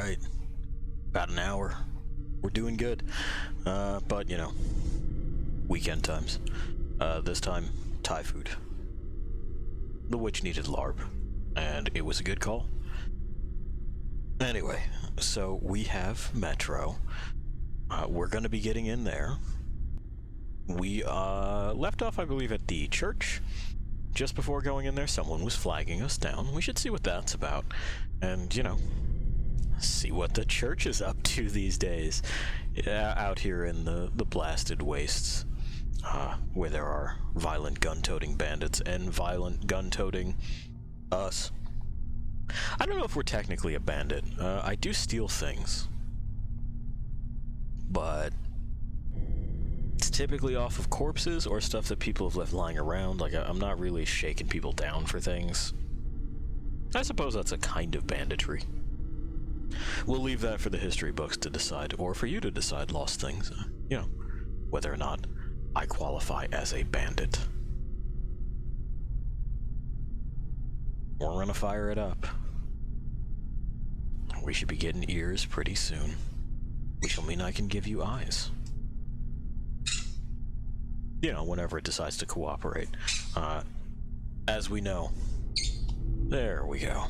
right. About an hour. We're doing good. But, you know, weekend times. This time, Thai food. The witch needed larb, and it was a good call. Anyway, so we have Metro. We're going to be getting in there. We left off, I believe, at the church. Just before going in there, someone was flagging us down. We should see what that's about. And, you know, see what the church is up to these days. Out here in the blasted wastes. Where there are violent gun-toting bandits and violent gun-toting us. I don't know if we're technically a bandit. I do steal things. But it's typically off of corpses or stuff that people have left lying around. Like, I'm not really shaking people down for things. I suppose that's a kind of banditry. We'll leave that for the history books to decide, or for you to decide, Lost Things. You know, whether or not I qualify as a bandit. We're gonna fire it up. We should be getting ears pretty soon, which will mean I can give you eyes. You know, whenever it decides to cooperate. As we know. There we go.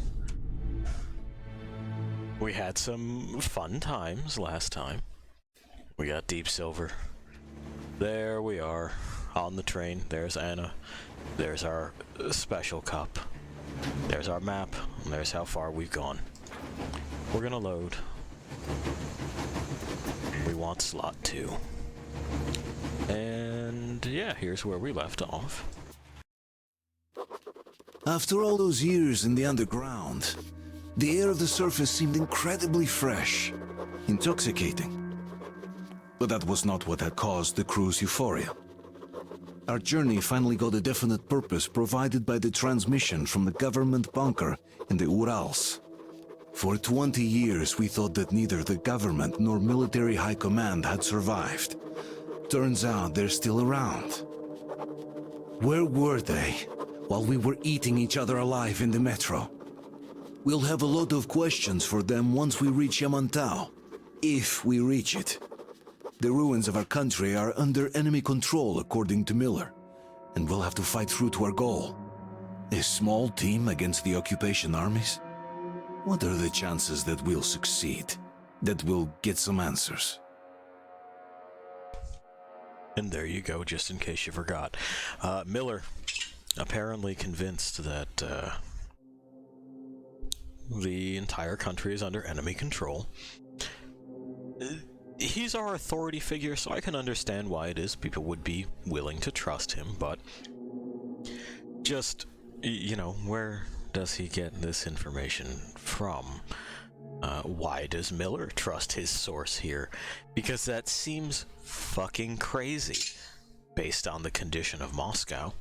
We had some fun times last time. We got Deep Silver. There we are, on the train. There's Anna. There's our special cup. There's our map. And there's how far we've gone. We're gonna load. We want slot 2. And yeah, here's where we left off. After all those years in the underground, the air of the surface seemed incredibly fresh, intoxicating. But that was not what had caused the crew's euphoria. Our journey finally got a definite purpose provided by the transmission from the government bunker in the Urals. For 20 years we thought that neither the government nor military high command had survived. Turns out they're still around. Where were they while we were eating each other alive in the metro? We'll have a lot of questions for them once we reach Yamantau, if we reach it. The ruins of our country are under enemy control, according to Miller, and we'll have to fight through to our goal. A small team against the occupation armies? What are the chances that we'll succeed? That we'll get some answers? And there you go, just in case you forgot. Miller, apparently convinced that the entire country is under enemy control. He's our authority figure, so I can understand why it is people would be willing to trust him, but just, you know, where does he get this information from? Why does Miller trust his source here? Because that seems fucking crazy, based on the condition of Moscow.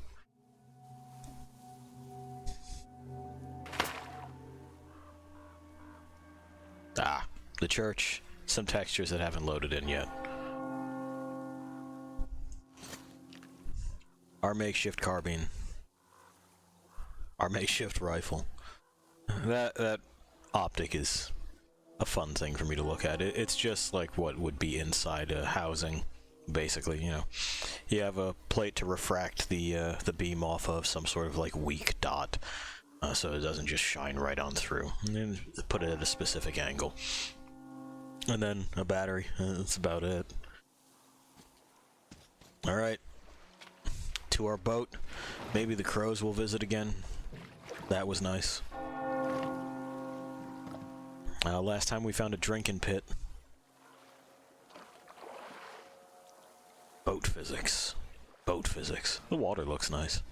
The church. Some textures that haven't loaded in yet. Our makeshift carbine. Our makeshift rifle. That optic is a fun thing for me to look at. It's just like what would be inside a housing, basically, you know. You have a plate to refract the beam off of some sort of like weak dot, so it doesn't just shine right on through. And then put it at a specific angle. And then a battery. That's about it. Alright. To our boat. Maybe the crows will visit again. That was nice. Last time we found a drinking pit. Boat physics. Boat physics. The water looks nice.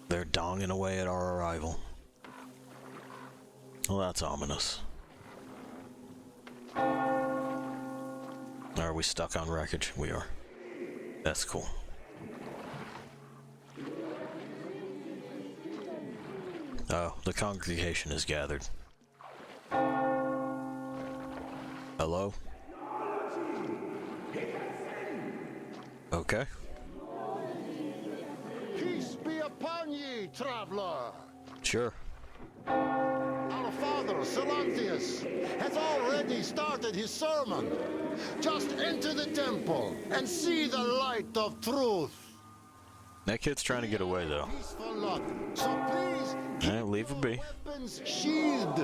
They're donging away at our arrival. Well, that's ominous. Are we stuck on wreckage? We are. That's cool. Oh, the congregation is gathered. Hello? Okay. Peace be upon ye, traveler! Sure. Our father, Silantius, has already started his sermon. Just enter the temple and see the light of truth. That kid's trying to get away, though. Peaceful lot. So please keep Leave her be. weapons sheathed.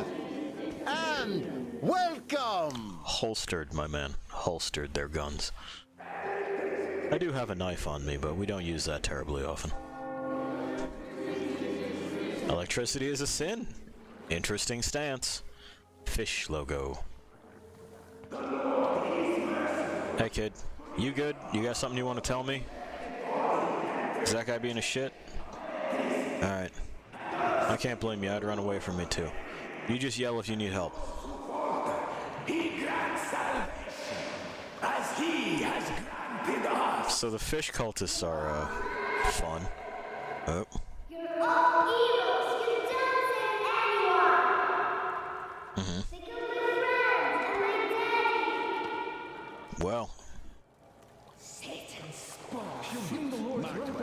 And welcome! Holstered, my man. Holstered their guns. I do have a knife on me, but we don't use that terribly often. Electricity is a sin. Interesting stance. Fish logo. Hey kid, you good? You got something you want to tell me? Is that guy being a shit? Alright. I can't blame you, I'd run away from me too. You just yell if you need help. He grants salvation, as he has granted us. So the fish cultists are, fun. Oh. You're all evils. You don't save anyone. They killed my friends and my daddy. Well. Satan spoke. Why do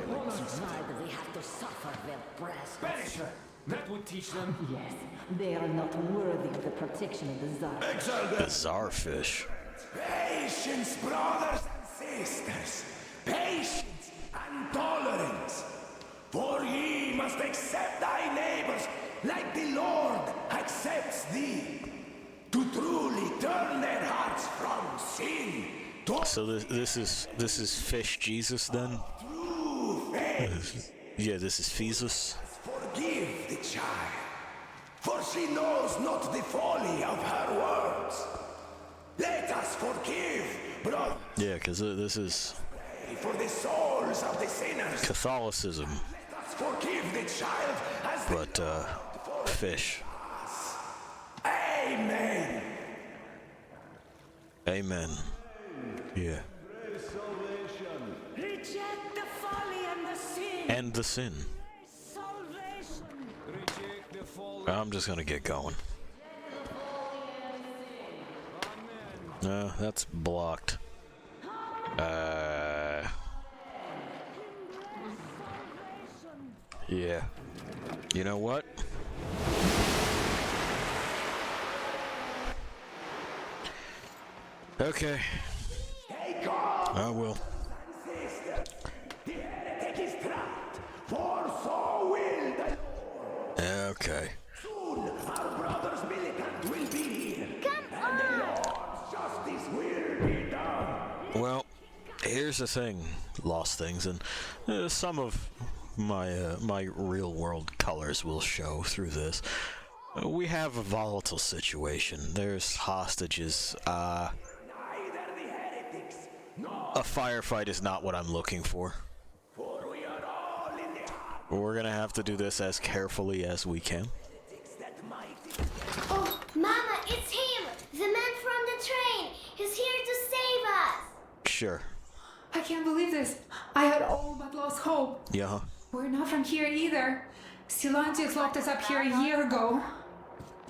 they have to suffer their breasts? Banish her. That would teach them. Yes, they are not worthy of the protection of the Tsar. Exile them. Bizarre fish. Patience, brothers and sisters. Patience and tolerance. For ye must accept thy neighbors like the Lord accepts thee. To truly turn their hearts from sin to So this is fish Jesus then? true faith. Yeah, this is Fesus. Forgive the child, for she knows not the folly of her words. Let us forgive, brother, Yeah, because this is for the souls of the sinners. Catholicism, Let us forgive the child as the but fish. Amen. Amen. Yeah. Reject the folly and the sin. And the sin. Salvation. I'm just gonna get going. That's blocked. Yeah. You know what? Okay. Take off, I will. sister. The heretic is trapped, for so will the Okay. Soon our brother's militant will be here. And the Lord's justice will be done. Well, here's the thing, lost things, and some of my real world colors will show through this. We have a volatile situation. There's hostages. Neither the heretics, nor A firefight is not what I'm looking for. for we are all in the heart We're gonna have to do this as carefully as we can. that mighty. Oh, Mama, it's him! The man from the train! He's here to save us! Sure. I can't believe this. I had all but lost hope. Yeah. We're not from here either. Silantius locked us up here a year ago.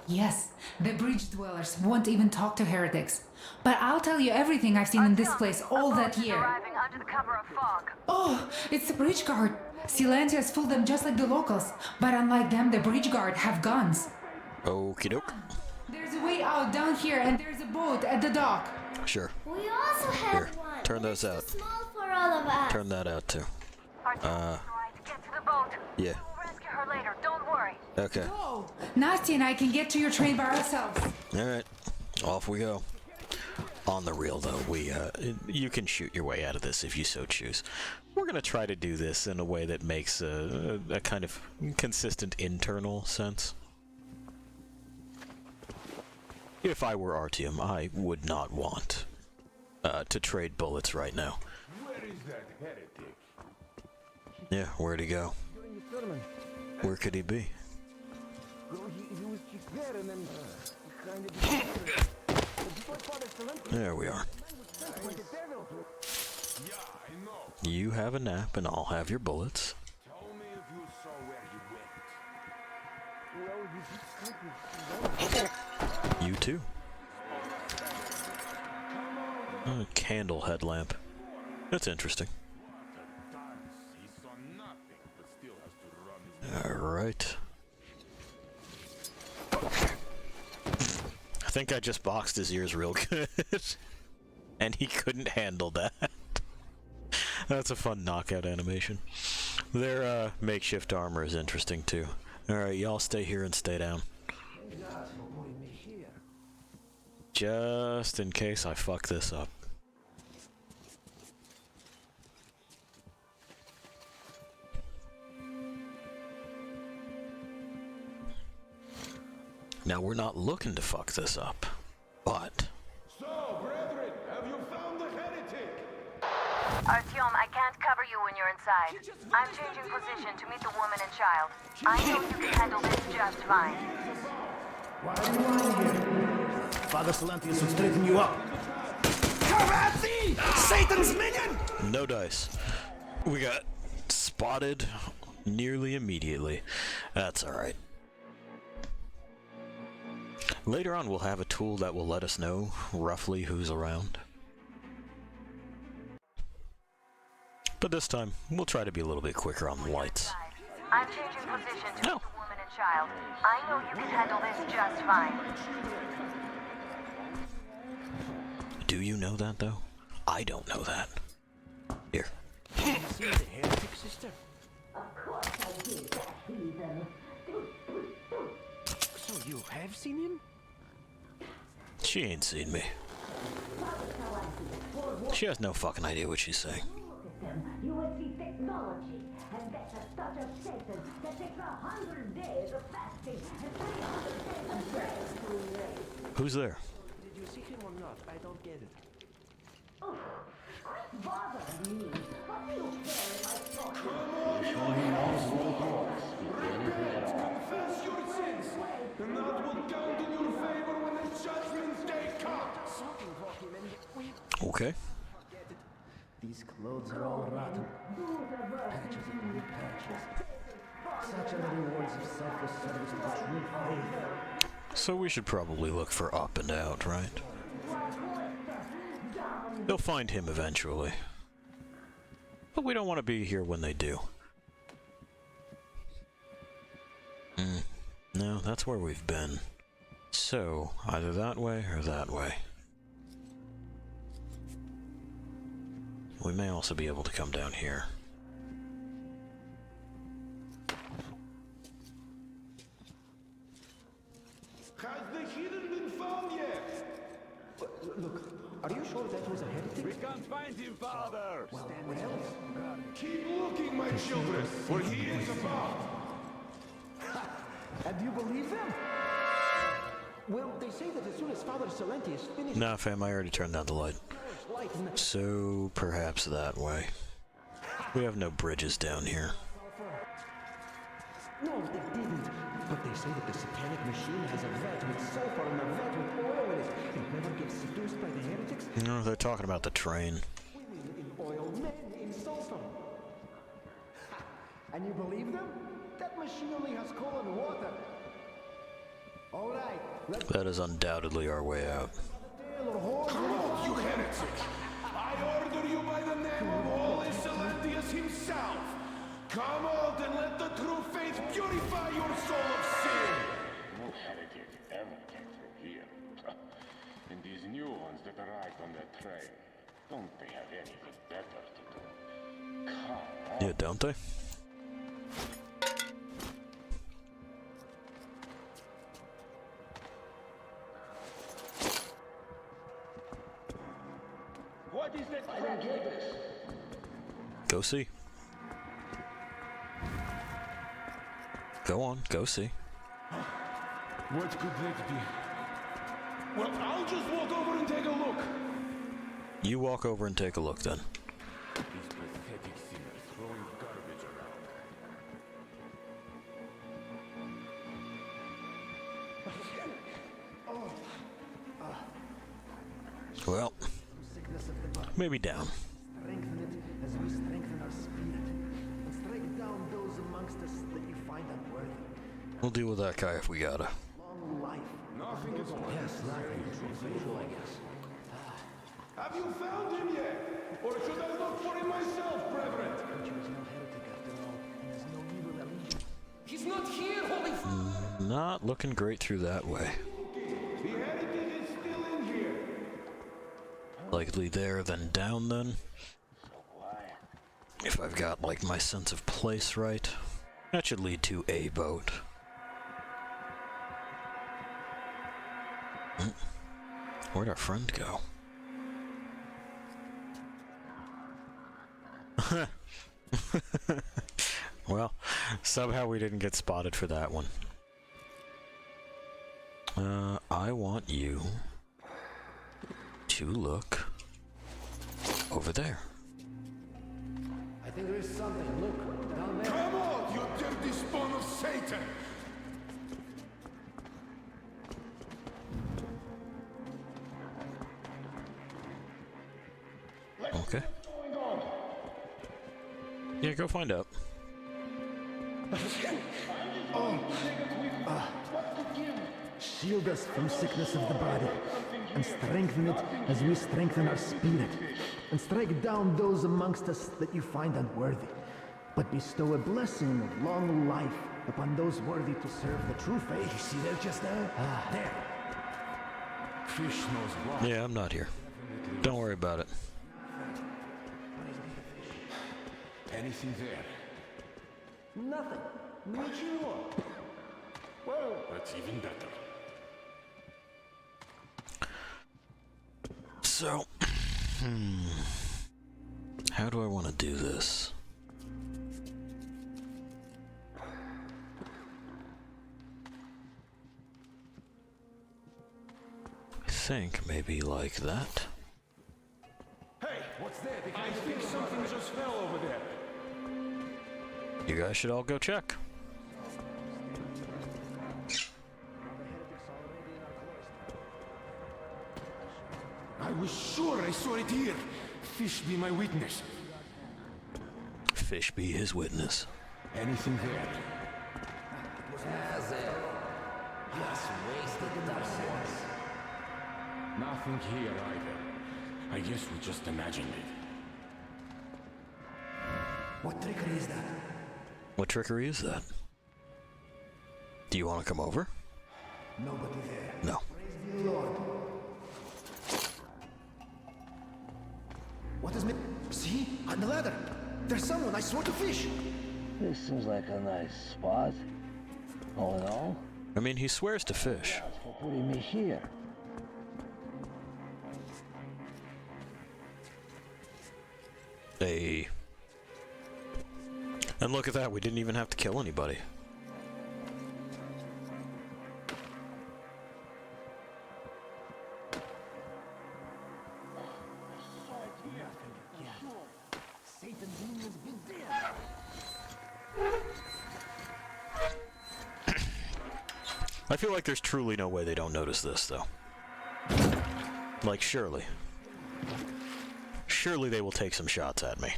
Yes, the bridge dwellers won't even talk to heretics. But I'll tell you everything I've seen in this place all that year. Arriving under the cover of fog. Oh, it's the bridge guard. Silantius fooled them just like the locals. But unlike them, the bridge guard have guns. Okie doke. There's a way out down here and there's a boat at the dock. Sure. We also have Here, one. turn but those it's out. too small for all of us. Turn that out too. Our right. Get to the boat. Yeah. We'll rescue her later. Don't worry. Okay. Oh, Nasty and I can get to your train by ourselves. Alright. Off we go. On the real though, you can shoot your way out of this if you so choose. We're gonna try to do this in a way that makes a kind of consistent internal sense. If I were Artyom, I would not want to trade bullets right now. Where is that heretic? Yeah, where'd he go? Where could he be? There we are. You have a nap and I'll have your bullets. Tell me if you saw where he went. You too. A candle headlamp. That's interesting. He saw nothing, but still has to right. I think I just boxed his ears real good. And he couldn't handle that. That's a fun knockout animation. Their makeshift armor is interesting too. Alright, y'all stay here and stay down. Just in case I fuck this up. Now, we're not looking to fuck this up, but... So, brethren, have you found the heretic? Artyom, I can't cover you when you're inside. I'm changing position to meet the woman and child. I know you can handle this just fine. Why are you lying here? Father Silantius will straighten you up. Come at thee, Satan's minion! No dice. We got spotted nearly immediately. That's alright. Later on, we'll have a tool that will let us know roughly who's around. But this time, we'll try to be a little bit quicker on the lights. I'm changing position to meet the woman and child. I know you can handle this just fine. Do you know that, though? I don't know that. Here. Have you seen the heretic, sister? Of course I did that, heathen. So you have seen him? She ain't seen me. She has no fucking idea what she's saying. You will see technology, and that's a touch of Satan that takes 100 days of fasting and 300 days of prayer to erase. Who's there? Did you see him or not? I don't get it. Oh, quit bothering me. What do you care if I talk? Confess your sins, and that will count in your favor when the judgment day comes. Something for him, and Okay. these clothes are all rotten. Patches upon patches. Such are the rewards of selfless service to true faith. So we should probably look for up and out, right? They'll find him eventually. But we don't want to be here when they do. No, that's where we've been. So, either that way or that way. We may also be able to come down here. Has the heathen been found yet? Look, are you sure that was a heretic? We can't find him, father! Well, keep looking, my children, for he is about. And do you believe them? Well, they say that as soon as Father Silantius finishes... Nah, fam, I already turned down the light. So, perhaps that way. We have no bridges down here. No, they didn't. But they say that the satanic machine has a vat with sulfur and a vat with oil in it. It never gets seduced by the heretics. No, they're talking about the train. Women in oil, men in sulfur. And you believe them? That machine only has coal and water. All right, let's... That is undoubtedly our way out. Come on, you heretic! I order you by the name of Holy Silantius himself! Come out and let the true faith purify your soul of sin! No heretic ever came through here. And these new ones that arrived on that train, don't they have anything better to do? Come on. Yeah, don't they? What is that? I don't get this. Go see. Go on, go see. What could that be? Well, I'll just walk over and take a look. You walk over and take a look then. These pathetic sinners throwing garbage around. Well, maybe down. Strengthen it as we strengthen our spirit. And strike down those amongst us that you find unworthy. We'll deal with that guy if we gotta. Long life. Nothing is worth. Yes, nothing. Usual, I guess. Have you found him yet? Or should I look for him myself, brethren? Preacher is no heretic after all, and has no evil allegiance. He's not here! Not looking great through that way. The heritage is still in here. Likely there, then down, then. If I've got, like, my sense of place right. That should lead to a boat. Where'd our friend go? Well, somehow we didn't get spotted for that one. I want you to look over there. I think there is something. Look, down there. Come on, you dirty spawn of Satan! Okay. Yeah, go find out. Shield us from sickness of the body, and strengthen it as we strengthen our spirit, and strike down those amongst us that you find unworthy, but bestow a blessing of long life upon those worthy to serve the true faith. You see there just now? There. Fish knows what. Yeah, I'm not here. Don't worry about it. Anything there? Nothing. Ничего. Well, that's even better. So, how do I want to do this? I think maybe like that. Hey, what's there? I think something just fell over there. You guys should all go check. I was sure I saw it here. Fish be my witness. Fish be his witness. Anything there? Nothing here either. I guess we just imagined it. What trickery is that? What trickery is that? Do you want to come over? Nobody there. No. Praise the Lord. What is it? See? On the ladder. There's someone I swore to fish. This seems like a nice spot. All in all, I mean, he swears to fish. for putting me here. Hey. And look at that, we didn't even have to kill anybody. I feel like there's truly no way they don't notice this, though. Like, surely. Surely they will take some shots at me.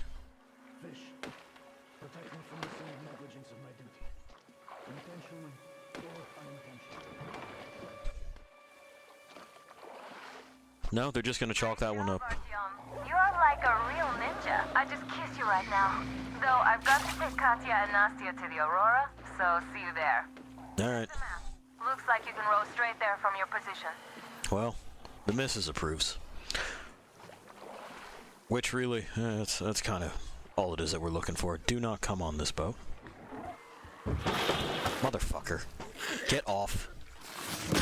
Fish. Protect me from the sin of negligence of my duty. Intentionally or unintentionally. No, they're just gonna chalk that one up. You're like a real ninja. I just kiss you right now. Though I've got to take Katya and Nastya to the Aurora, so see you there. Alright. Looks like you can row straight there from your position. Well, the missus approves. Which really, that's kind of all it is that we're looking for. Do not come on this boat. Motherfucker. Get off.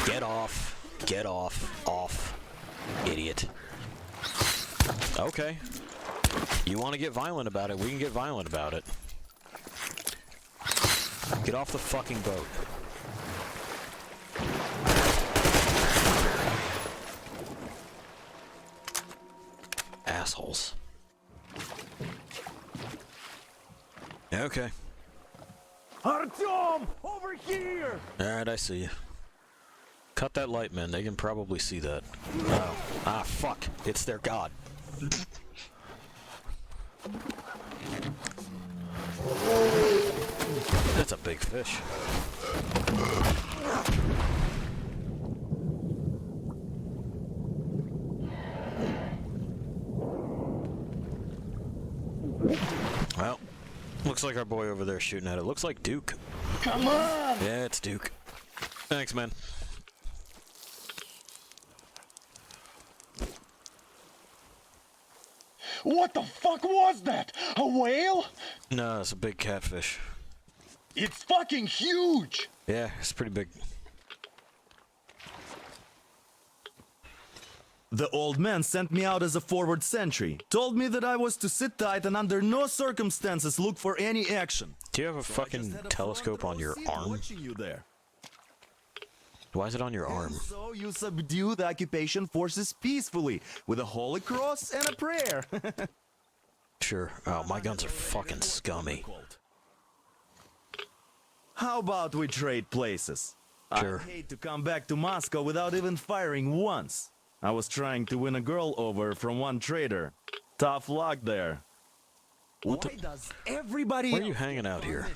Get off. Get off. Off. Idiot. Okay. You want to get violent about it, we can get violent about it. Get off the fucking boat. Assholes. Okay. Artyom! Over here! Alright, I see you. Cut that light, man. They can probably see that. Oh. Ah, fuck. It's their god. That's a big fish. Well, looks like our boy over there shooting at it. Looks like Duke. Come on! Yeah, it's Duke. Thanks, man. What the fuck was that? A whale? No, it's a big catfish. It's fucking huge! Yeah, it's pretty big. The old man sent me out as a forward sentry. Told me that I was to sit tight and under no circumstances look for any action. Do you have a fucking telescope on your arm? Watching you there. Why is it on your arm? And so you subdue the occupation forces peacefully with a holy cross and a prayer. Sure. Oh, my guns are fucking scummy. How about we trade places? Sure. I hate to come back to Moscow without even firing once. I was trying to win a girl over from one trader. Tough luck there. Why does everybody Where are you hanging out here?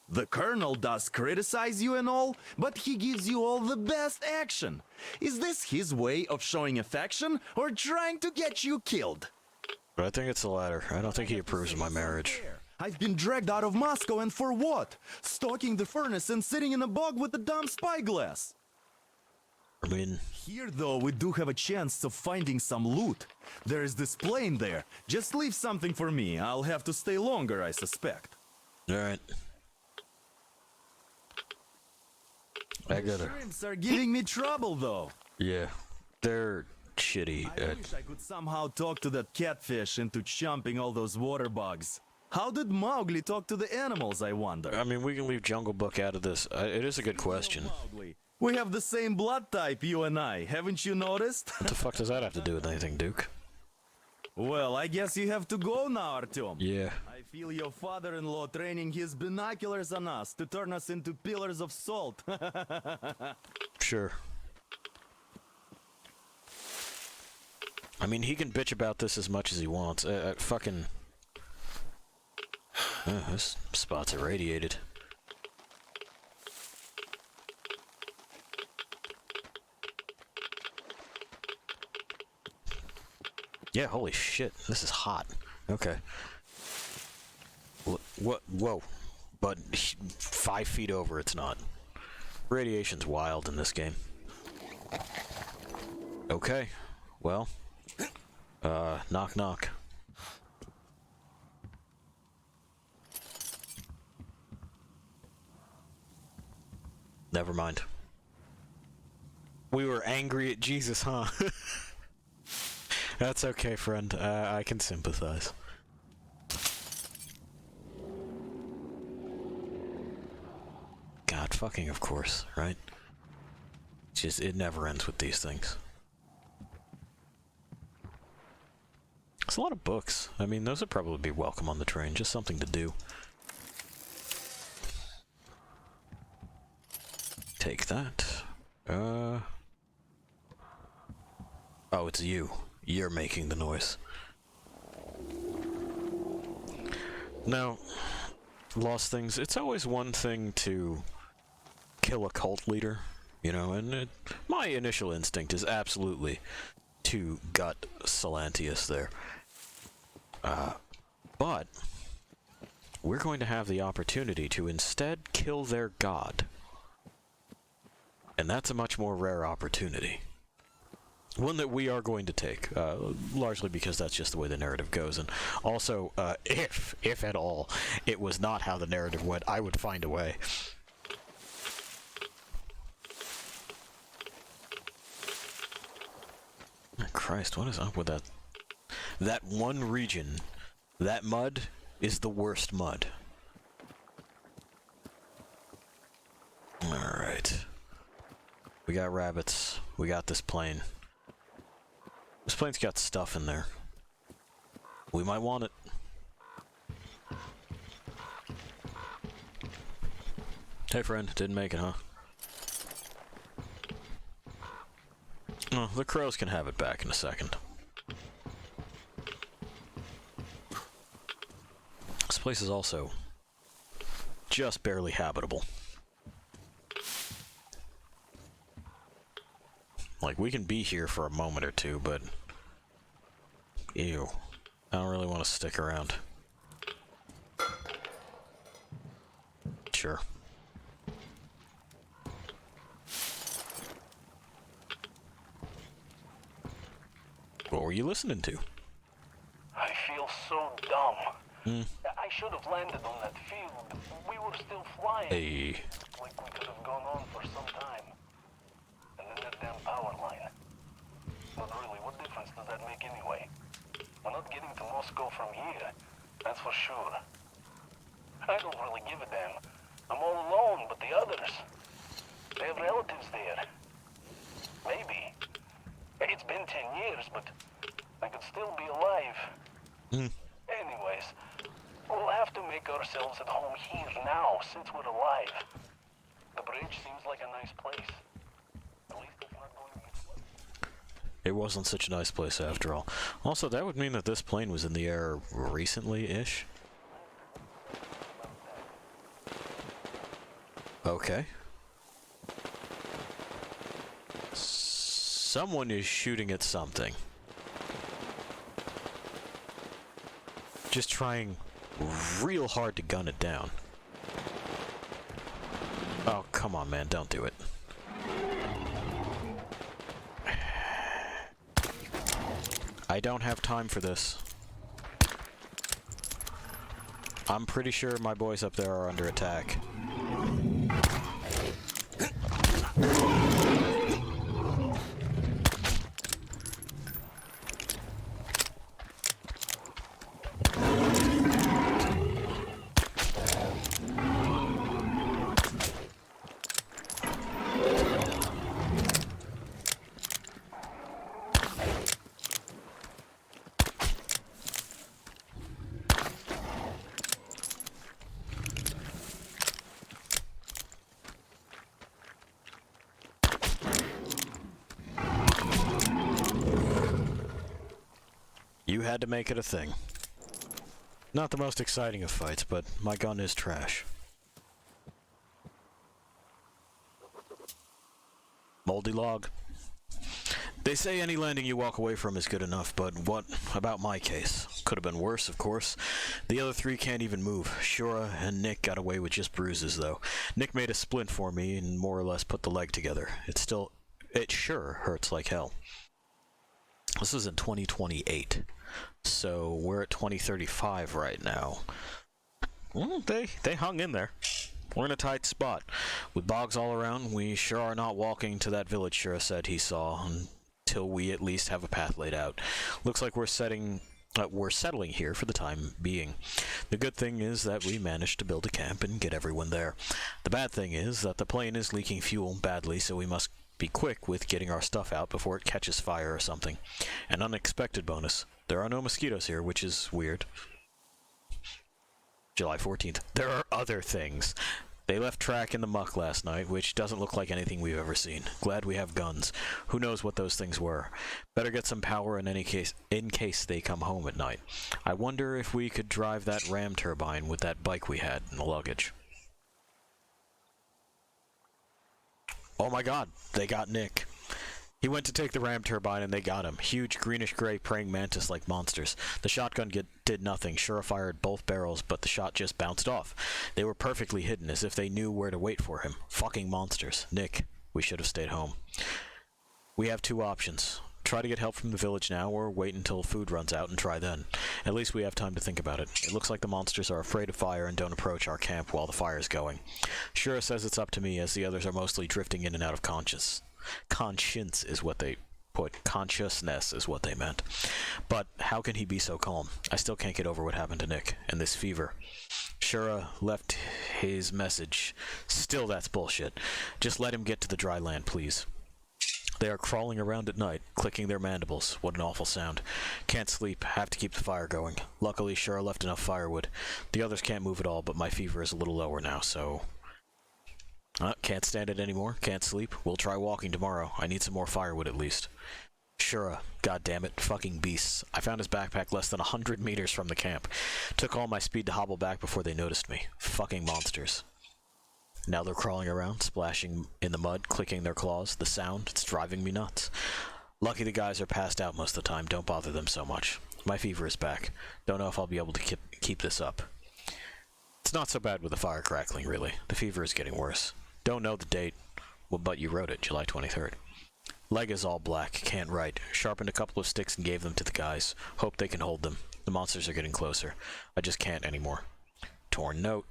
The colonel does criticize you and all, but he gives you all the best action. Is this his way of showing affection or trying to get you killed? I think it's the latter. I don't think he approves of my marriage. I've been dragged out of Moscow, and for what? Stalking the furnace and sitting in a bog with a dumb spyglass. I mean... Here, though, we do have a chance of finding some loot. There is this plane there. Just leave something for me. I'll have to stay longer, I suspect. Alright. I The gotta... shrimps are giving me trouble, though. Yeah. They're shitty I wish I could somehow talk to that catfish into chomping all those water bugs. How did Mowgli talk to the animals, I wonder? I mean, we can leave Jungle Book out of this. It is a good question. Mowgli, we have the same blood type, you and I. Haven't you noticed? What the fuck does that have to do with anything, Duke? Well, I guess you have to go now, Artyom. Yeah. I feel your father-in-law training his binoculars on us to turn us into pillars of salt. Sure. I mean, he can bitch about this as much as he wants. Fucking... this spot's irradiated. Yeah, holy shit. This is hot. Okay. What? Whoa. But 5 feet over, it's not. Radiation's wild in this game. Okay. Well. Knock knock. Never mind. We were angry at Jesus, huh? That's okay, friend. I can sympathize. God, fucking of course, right? It's just, it never ends with these things. It's a lot of books. I mean, those would probably be welcome on the train. Just something to do. Take that. Oh, it's you. You're making the noise. Now, Lost Things, it's always one thing to kill a cult leader, you know, and my initial instinct is absolutely to gut Salantius there. But we're going to have the opportunity to instead kill their god. And that's a much more rare opportunity. One that we are going to take, largely because that's just the way the narrative goes. And also, if at all, it was not how the narrative went, I would find a way. Oh, Christ, what is up with that? That one region, that mud is the worst mud. Alright. We got rabbits. We got this plane. This plane's got stuff in there. We might want it. Hey friend, didn't make it, huh? Oh, the crows can have it back in a second. This place is also just barely habitable. Like, we can be here for a moment or two, but... Ew. I don't really want to stick around. Sure. What were you listening to? I feel so dumb. I should have landed on that field. We were still flying. Hey. Like we could have gone on for some time. And then that damn power line. But really, what difference does that make anyway? We're not getting to Moscow from here. That's for sure. I don't really give a damn. I'm all alone, but the others, they have relatives there. Maybe. It's been 10 years, but I could still be alive. Anyways, we'll have to make ourselves at home here now, since we're alive. The bridge seems like a nice place. At least it's not going to be flooded. It wasn't such a nice place after all. Also, that would mean that this plane was in the air recently-ish. Okay. Someone is shooting at something. Just trying real hard to gun it down. Oh, come on, man, don't do it. I don't have time for this. I'm pretty sure my boys up there are under attack. You had to make it a thing. Not the most exciting of fights, but my gun is trash. Moldy log. They say any landing you walk away from is good enough, but what about my case? Could have been worse, of course. The other three can't even move. Shura and Nick got away with just bruises, though. Nick made a splint for me and more or less put the leg together. It sure hurts like hell. This is in 2028, so we're at 2035 right now. Well, they hung in there. We're in a tight spot. With bogs all around, we sure are not walking to that village Shura said he saw until we at least have a path laid out. Looks like we're settling here for the time being. The good thing is that we managed to build a camp and get everyone there. The bad thing is that the plane is leaking fuel badly, so we must be quick with getting our stuff out before it catches fire or something. An unexpected bonus. There are no mosquitoes here, which is weird. July 14th. There are other things. They left track in the muck last night, which doesn't look like anything we've ever seen. Glad we have guns. Who knows what those things were. Better get some power in case they come home at night. I wonder if we could drive that ram turbine with that bike we had in the luggage. Oh my god, they got Nick. He went to take the ram turbine and they got him. Huge greenish-gray praying mantis-like monsters. The shotgun did nothing. Shura fired both barrels, but the shot just bounced off. They were perfectly hidden, as if they knew where to wait for him. Fucking monsters. Nick, we should have stayed home. We have two options. Try to get help from the village now, or wait until food runs out and try then. At least we have time to think about it. It looks like the monsters are afraid of fire and don't approach our camp while the fire's going. Shura says it's up to me, as the others are mostly drifting in and out of conscience. Conscience is what they put. Consciousness is what they meant. But how can he be so calm? I still can't get over what happened to Nick, and this fever. Shura left his message. Still, that's bullshit. Just let him get to the dry land, please. They are crawling around at night, clicking their mandibles. What an awful sound. Can't sleep, have to keep the fire going. Luckily, Shura left enough firewood. The others can't move at all, but my fever is a little lower now, so... can't stand it anymore, can't sleep. We'll try walking tomorrow. I need some more firewood at least. Shura, goddammit, fucking beasts. I found his backpack less than 100 meters from the camp. Took all my speed to hobble back before they noticed me. Fucking monsters. Now they're crawling around, splashing in the mud, clicking their claws. The sound, it's driving me nuts. Lucky the guys are passed out most of the time. Don't bother them so much. My fever is back. Don't know if I'll be able to keep this up. It's not so bad with the fire crackling, really. The fever is getting worse. Don't know the date, well, but you wrote it, July 23rd. Leg is all black, can't write. Sharpened a couple of sticks and gave them to the guys. Hope they can hold them. The monsters are getting closer. I just can't anymore. Torn note.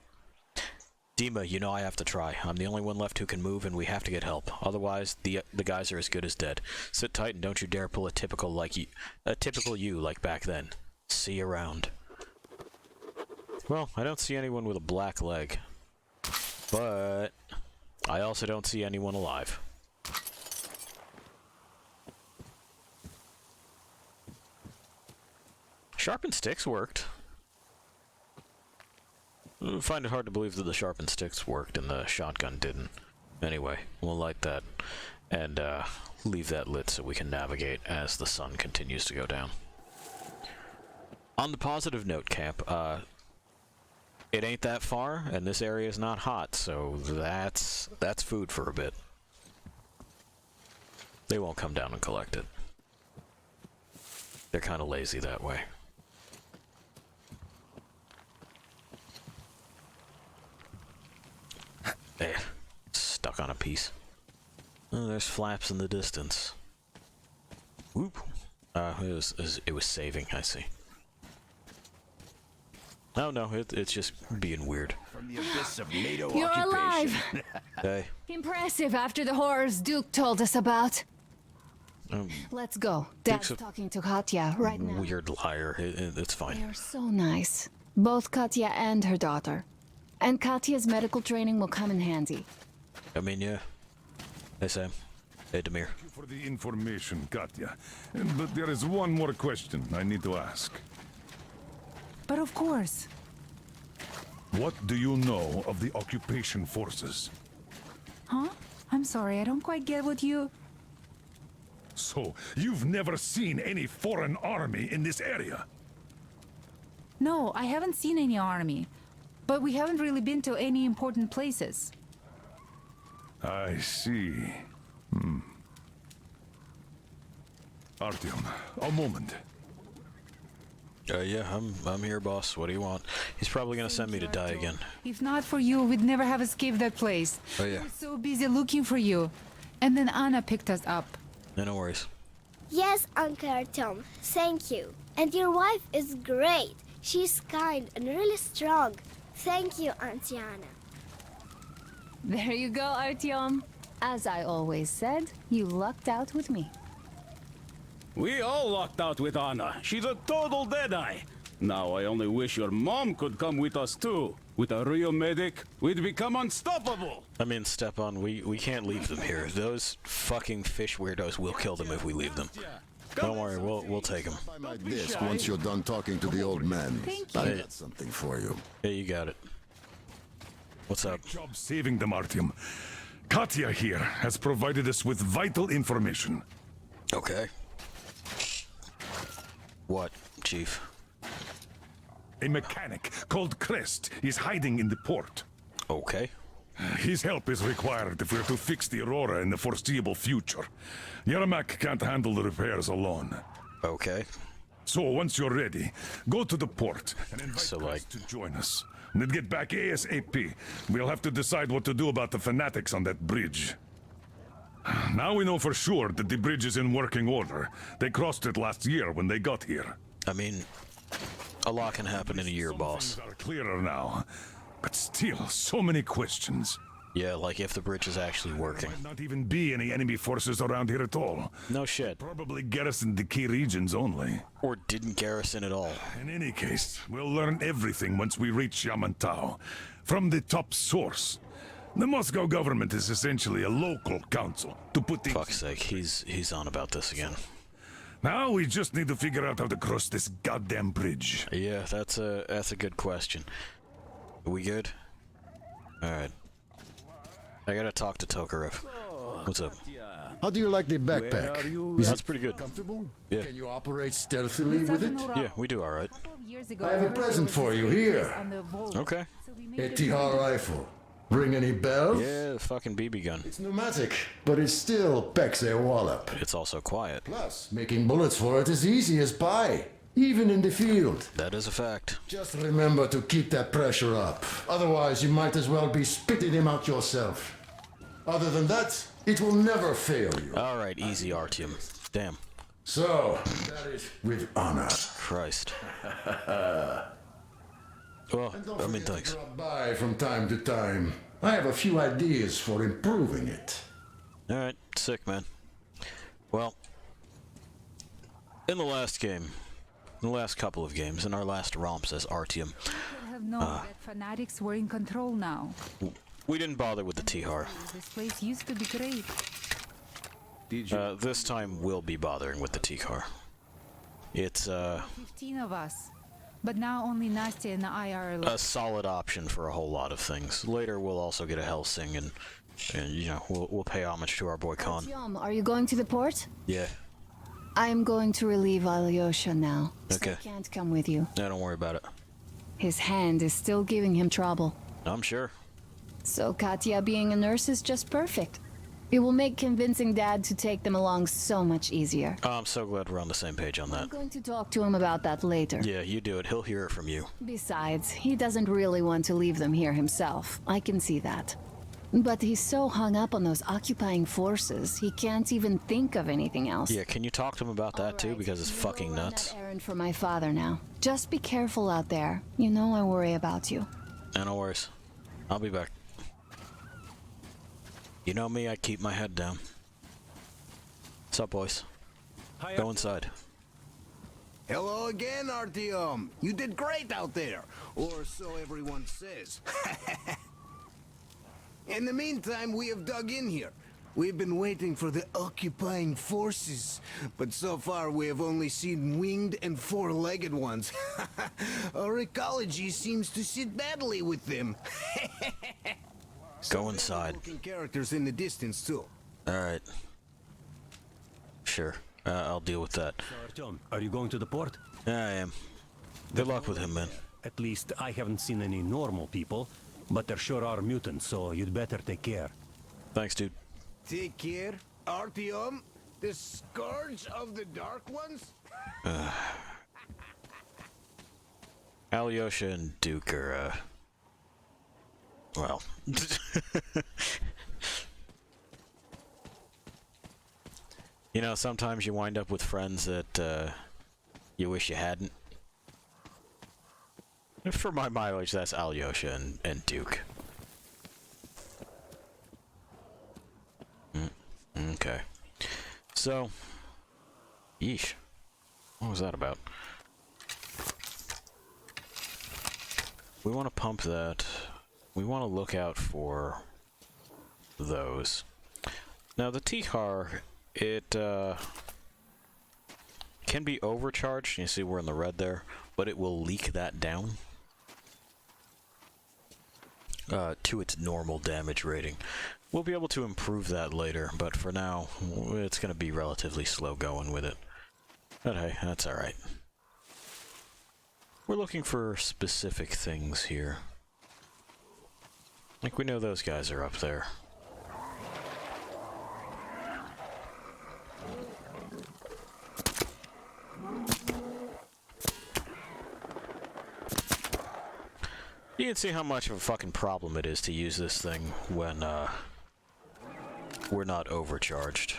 Dima, you know I have to try. I'm the only one left who can move, and we have to get help. Otherwise, the guys are as good as dead. Sit tight and don't you dare pull a typical you like back then. See you around. Well, I don't see anyone with a black leg. But I also don't see anyone alive. Sharpened sticks worked. I find it hard to believe that the sharpened sticks worked and the shotgun didn't. Anyway, we'll light that and leave that lit so we can navigate as the sun continues to go down. On the positive note, camp, it ain't that far, and this area is not hot, so that's food for a bit. They won't come down and collect it. They're kind of lazy that way. There. Stuck on a piece. Oh, there's flaps in the distance. Whoop. It was saving, I see. Oh no, it's just being weird. From the abyss of NATO You're occupation. alive! Hey. Impressive after the horrors Duke told us about. Let's go. Dad's talking to Katya right now. Weird liar. It's fine. They're so nice. Both Katya and her daughter. And Katya's medical training will come in handy. I mean, yeah. Hey, Sam. Hey, Demir. Thank you for the information, Katya. But there is one more question I need to ask. But of course. What do you know of the occupation forces? Huh? I'm sorry, I don't quite get what you... So, you've never seen any foreign army in this area? No, I haven't seen any army. But we haven't really been to any important places. I see. Artyom, a moment. Yeah, I'm here, boss. What do you want? He's probably gonna send me to die again. If not for you, we'd never have escaped that place. Oh yeah. We were so busy looking for you. And then Anna picked us up. No worries. Yes, Uncle Artyom. Thank you. And your wife is great. She's kind and really strong. Thank you, Auntie Anna. There you go, Artyom. As I always said, you lucked out with me. We all lucked out with Anna. She's a total deadeye. Now I only wish your mom could come with us too. With a real medic, we'd become unstoppable. I mean, Stepan, we can't leave them here. Those fucking fish weirdos will kill them if we leave them. Don't worry, we'll take them. Like this, once you're done talking to the old man. Thank I you. got something for you. Yeah, you got it. What's up? Great job saving them, Artyom. Katya here has provided us with vital information. Okay. What, Chief? A mechanic called Crest is hiding in the port. Okay. His help is required if we're to fix the Aurora in the foreseeable future. Yermak can't handle the repairs alone. Okay. So once you're ready, go to the port and invite Crest to join us. And then get back ASAP. We'll have to decide what to do about the fanatics on that bridge. Now we know for sure that the bridge is in working order. They crossed it last year when they got here. I mean, a lot can happen in a year, boss. Things are clearer now, but still, so many questions. Yeah, like if the bridge is actually working. There might not even be any enemy forces around here at all. No shit. Probably garrisoned the key regions only. Or didn't garrison at all. In any case, we'll learn everything once we reach Yamantau. From the top source. The Moscow government is essentially a local council to put things... Fuck's sake, he's on about this again. Now we just need to figure out how to cross this goddamn bridge. Yeah, that's a good question. Are we good? Alright. I gotta talk to Tokarev. What's up? How do you like the backpack? Is That's it pretty good. comfortable? Yeah. Can you operate stealthily with it? Yeah, we do alright. I have a present for you here. Okay. A TR rifle. Ring any bells? Yeah, the fucking BB gun. It's pneumatic, but it still packs a wallop. It's also quiet. Plus, making bullets for it is easy as pie, even in the field. That is a fact. Just remember to keep that pressure up. Otherwise, you might as well be spitting him out yourself. Other than that, it will never fail you. Alright, easy, Artyom. Damn. So, that is with honor. Christ. Well, And don't I mean, forget to thanks. drop by from time to time. I have a few ideas for improving it. Alright, sick, man. Well, in the last game, in the last couple of games, in our last romps as Artyom, I have known that fanatics were in control now. we didn't bother with the Tihar. This place used to be great. This time we'll be bothering with the Tihar. It's, 15 of us. But now only Nastya and I are left. a solid option for a whole lot of things. Later we'll also get a Helsing and you know, we'll pay homage to our boy Khan. Artyom, are you going to the port? Yeah. I am going to relieve Alyosha now. Okay. So I can't come with you. No, don't worry about it. His hand is still giving him trouble. I'm sure. So Katya being a nurse is just perfect. It will make convincing Dad to take them along so much easier. Oh, I'm so glad we're on the same page on I'm that. going to talk to him about that later. Yeah, you do it. He'll hear it from you. Besides, he doesn't really want to leave them here himself. I can see that. But he's so hung up on those occupying forces, he can't even think of anything else. Yeah, can you talk to him about that too? Because it's fucking Go run nuts. that errand for my father now. Just be careful out there. You know I worry about you. No worries. I'll be back. You know me, I keep my head down. What's up, boys? Go inside. Hello again, Artyom. You did great out there. Or so everyone says. In the meantime, we have dug in here. We've been waiting for the occupying forces, but so far we have only seen winged and four-legged ones. Our ecology seems to sit badly with them. Go inside. Looking characters in the distance too. Alright. Sure. I'll deal with that. Artyom, are you going to the port? Yeah, I am. Good luck with him, man. At least I haven't seen any normal people, but there sure are mutants, so you'd better take care. Thanks, dude. Take care, Artyom, the scourge of the Dark Ones? Alyosha and Duke are, well... You know, sometimes you wind up with friends that, you wish you hadn't. For my mileage, that's Alyosha and Duke. Okay. So... Yeesh. What was that about? We want to pump that. We want to look out for those. Now, the Tihar, it can be overcharged. You see we're in the red there, but it will leak that down to its normal damage rating. We'll be able to improve that later, but for now, it's going to be relatively slow going with it. But hey, that's alright. We're looking for specific things here. Like, we know those guys are up there. You can see how much of a fucking problem it is to use this thing when, we're not overcharged.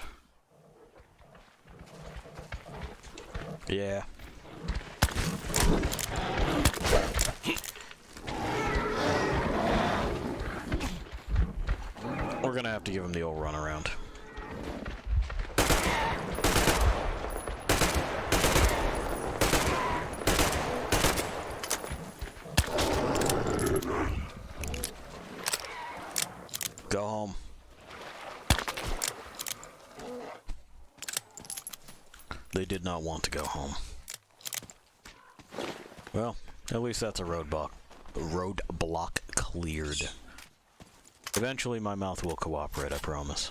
Yeah. We're gonna have to give him the old runaround. Go home. They did not want to go home. Well, at least that's a roadblock cleared. Eventually my mouth will cooperate, I promise.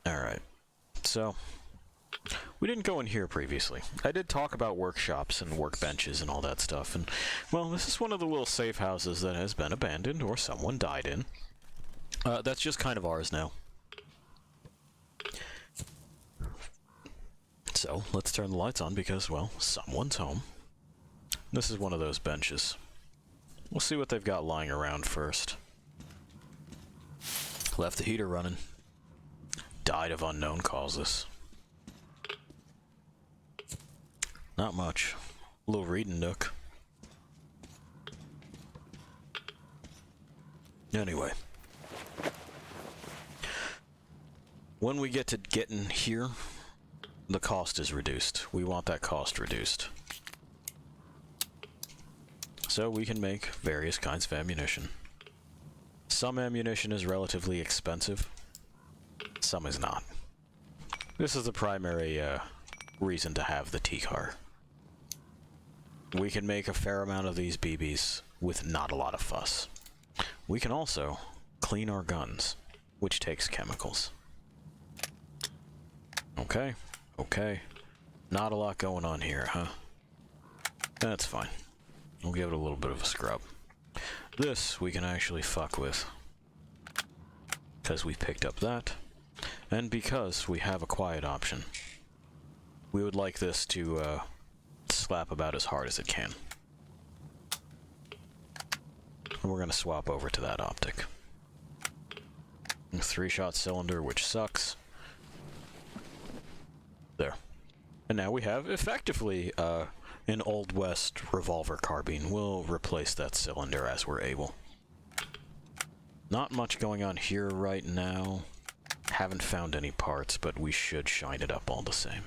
Alright. So, we didn't go in here previously. I did talk about workshops and workbenches and all that stuff, and, well, this is one of the little safe houses that has been abandoned or someone died in. That's just kind of ours now. So, let's turn the lights on because, well, someone's home. This is one of those benches. We'll see what they've got lying around first. Left the heater running. Died of unknown causes. Not much. A little reading nook. Anyway. When we get to getting here, the cost is reduced. We want that cost reduced. So we can make various kinds of ammunition. Some ammunition is relatively expensive. Some is not. This is the primary reason to have the T-car. We can make a fair amount of these BBs with not a lot of fuss. We can also clean our guns, which takes chemicals. Okay, okay. Not a lot going on here, huh? That's fine. We'll give it a little bit of a scrub. This we can actually fuck with. Because we picked up that. And because we have a quiet option. We would like this to slap about as hard as it can. And we're going to swap over to that optic. A 3-shot cylinder, which sucks. There. And now we have, effectively, an Old West revolver carbine. We'll replace that cylinder as we're able. Not much going on here right now. Haven't found any parts, but we should shine it up all the same.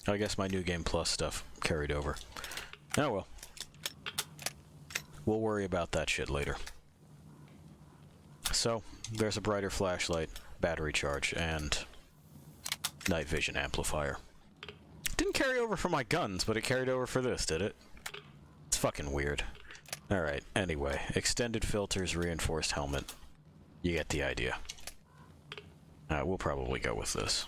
I guess my New Game Plus stuff carried over. Oh well. We'll worry about that shit later. So, there's a brighter flashlight, battery charge, and night vision amplifier. Didn't carry over for my guns, but it carried over for this, did it? It's fucking weird. Alright, anyway. Extended filters, reinforced helmet. You get the idea. We'll probably go with this.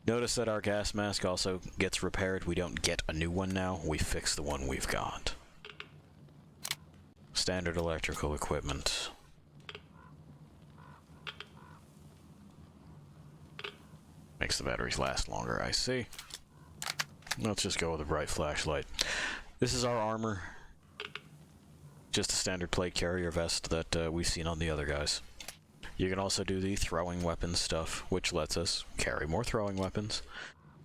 Notice that our gas mask also gets repaired. We don't get a new one now. We fix the one we've got. Standard electrical equipment. Makes the batteries last longer, I see. Let's just go with a bright flashlight. This is our armor. Just a standard plate carrier vest that we've seen on the other guys. You can also do the throwing weapons stuff, which lets us carry more throwing weapons.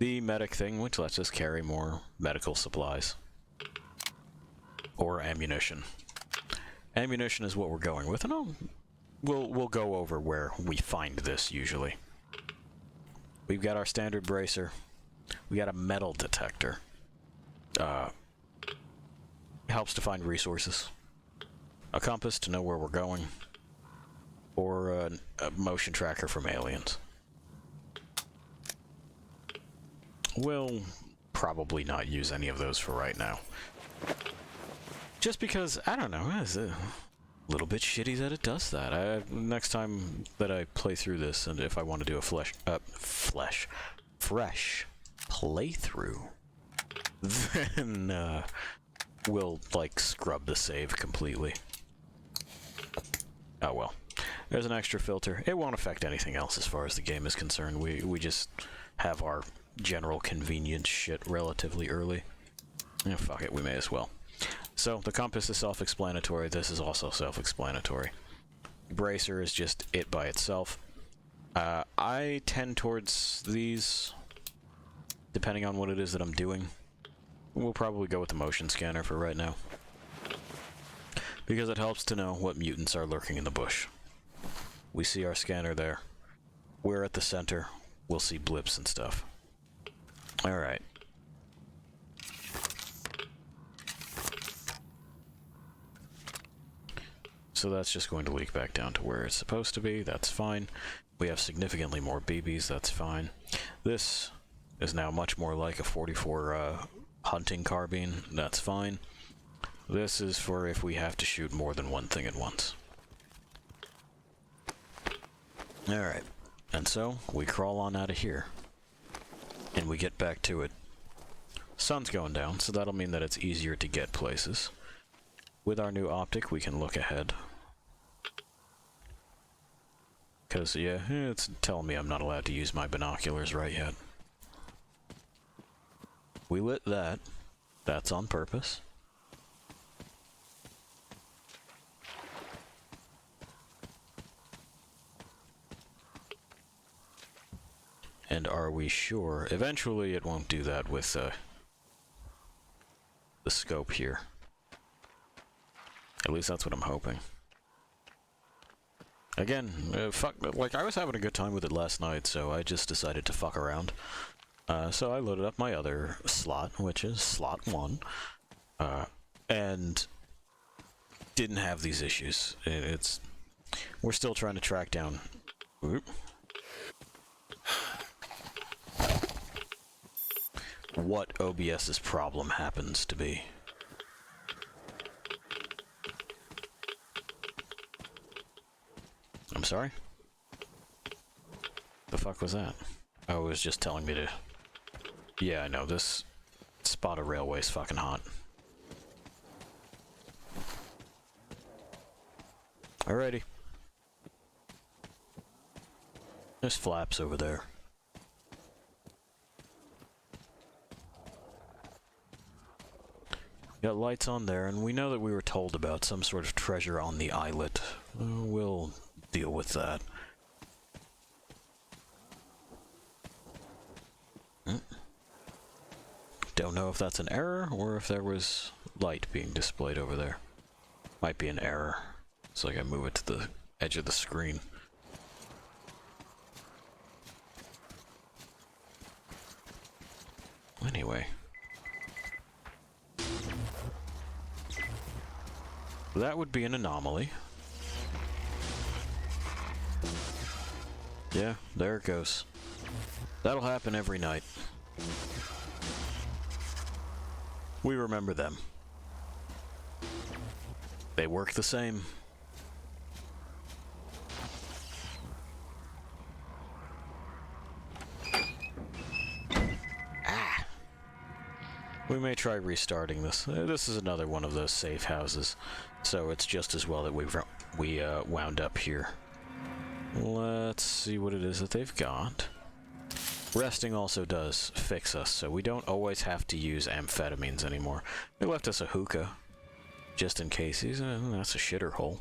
The medic thing, which lets us carry more medical supplies. Or ammunition. Ammunition is what we're going with, and we'll go over where we find this usually. We've got our standard bracer. We got a metal detector. Helps to find resources. A compass to know where we're going. Or a motion tracker from aliens. We'll probably not use any of those for right now. Just because, I don't know, it's a little bit shitty that it does that. Next time that I play through this, and if I want to do a fresh playthrough, then we'll, like, scrub the save completely. Oh well. There's an extra filter. It won't affect anything else as far as the game is concerned. We just have our general convenience shit relatively early. Yeah, fuck it, we may as well. So, the compass is self-explanatory. This is also self-explanatory. Bracer is just it by itself. I tend towards these, depending on what it is that I'm doing. We'll probably go with the motion scanner for right now. Because it helps to know what mutants are lurking in the bush. We see our scanner there. We're at the center. We'll see blips and stuff. Alright. So that's just going to leak back down to where it's supposed to be. That's fine. We have significantly more BBs. That's fine. This is now much more like a 44 hunting carbine. That's fine. This is for if we have to shoot more than one thing at once. Alright, and so we crawl on out of here. And we get back to it. Sun's going down, so that'll mean that it's easier to get places. With our new optic, we can look ahead. Because, yeah, it's telling me I'm not allowed to use my binoculars right yet. We lit that. That's on purpose. And are we sure? Eventually it won't do that with the scope here. At least that's what I'm hoping. Again, fuck, like, I was having a good time with it last night, so I just decided to fuck around. So I loaded up my other slot, which is slot 1, and didn't have these issues. We're still trying to track down... what OBS's problem happens to be. I'm sorry? The fuck was that? Oh, it was just telling me to... Yeah, I know, this spot of railway is fucking hot. Alrighty. There's flaps over there. Got lights on there, and we know that we were told about some sort of treasure on the islet. We'll deal with that. Don't know if that's an error, or if there was light being displayed over there. Might be an error. So I gotta move it to the edge of the screen. Anyway. That would be an anomaly. Yeah, there it goes. That'll happen every night. We remember them. They work the same. Ah! We may try restarting this. This is another one of those safe houses, so it's just as well that we wound up here. Let's see what it is that they've got. Resting also does fix us, so we don't always have to use amphetamines anymore. They left us a hookah, just in case. That's a shitter hole.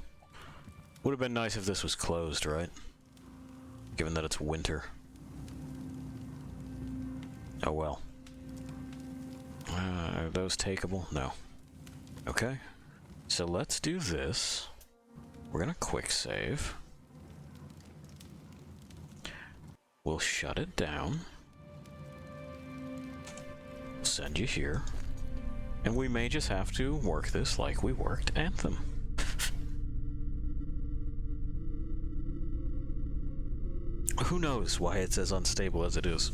Would have been nice if this was closed, right? Given that it's winter. Oh well. Are those takeable? No. Okay. So let's do this. We're gonna quick save. We'll shut it down. Send you here. And we may just have to work this like we worked Anthem. Who knows why it's as unstable as it is?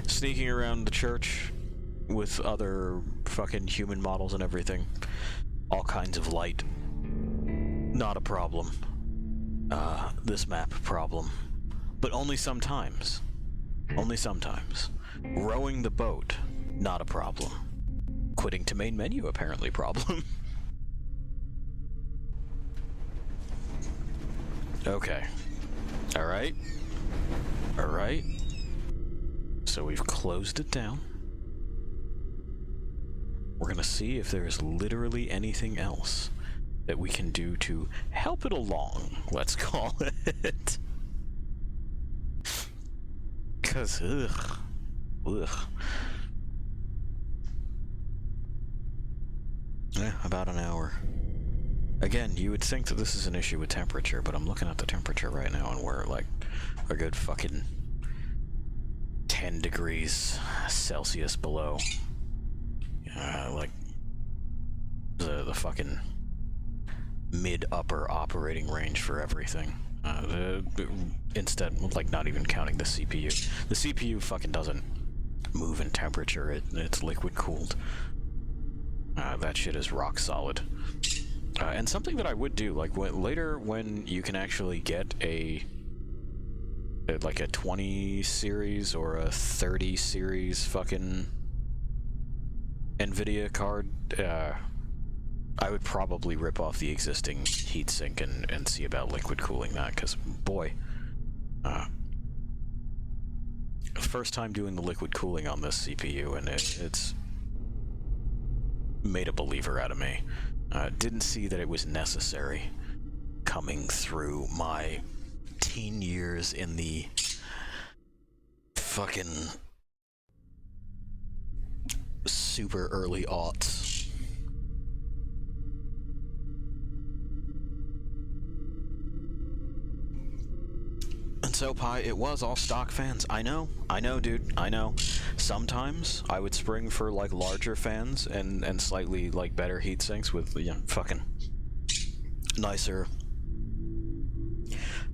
Sneaking around the church with other fucking human models and everything. All kinds of light. Not a problem. This map problem. But only sometimes. Only sometimes. Rowing the boat, not a problem. Quitting to main menu, apparently problem. Okay. Alright. Alright. So we've closed it down. We're gonna see if there's literally anything else that we can do to help it along, let's call it. Because, ugh. Yeah, about an hour. Again, you would think that this is an issue with temperature, but I'm looking at the temperature right now and we're like a good fucking 10 degrees Celsius below. Like the fucking mid-upper operating range for everything. Instead, like, not even counting the CPU. The CPU fucking doesn't move in temperature. It's liquid cooled. That shit is rock solid. And something that I would do, like later when you can actually get like a 20 series or a 30 series fucking NVIDIA card, I would probably rip off the existing heatsink and see about liquid cooling that, because boy, first time doing the liquid cooling on this CPU, and it's made a believer out of me. Didn't see that it was necessary coming through my teen years in the fucking super early aughts. And so, Pi, it was all stock fans. I know, dude, I know. Sometimes I would spring for, like, larger fans and slightly, like, better heat sinks with, you know, fucking nicer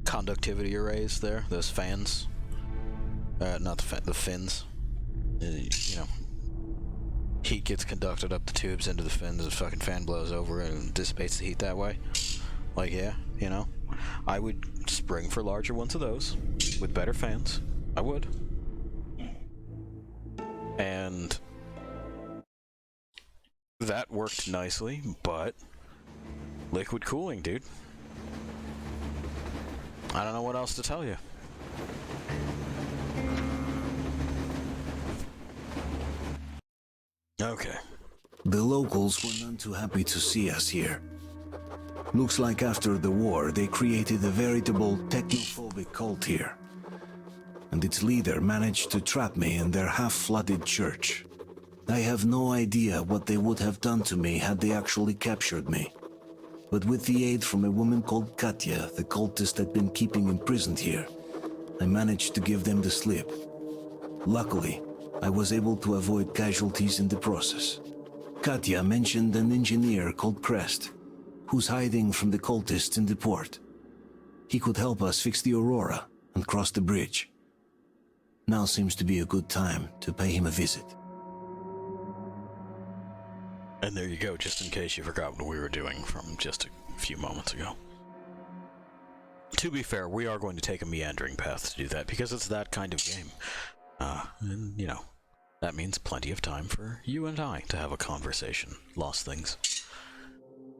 conductivity arrays there. Those fans. Not the fins. You know, heat gets conducted up the tubes into the fins, the fucking fan blows over and dissipates the heat that way. Like, yeah, you know, I would spring for larger ones of those with better fans. I would. And that worked nicely, but liquid cooling, dude. I don't know what else to tell you. Okay. The locals were none too happy to see us here. Looks like after the war, they created a veritable technophobic cult here. And its leader managed to trap me in their half-flooded church. I have no idea what they would have done to me had they actually captured me. But with the aid from a woman called Katya, the cultist had been keeping imprisoned here, I managed to give them the slip. Luckily, I was able to avoid casualties in the process. Katya mentioned an engineer called Crest, who's hiding from the cultists in the port. He could help us fix the Aurora and cross the bridge. Now seems to be a good time to pay him a visit. And there you go, just in case you forgot what we were doing from just a few moments ago. To be fair, we are going to take a meandering path to do that, because it's that kind of game. And, you know, that means plenty of time for you and I to have a conversation. Lost things.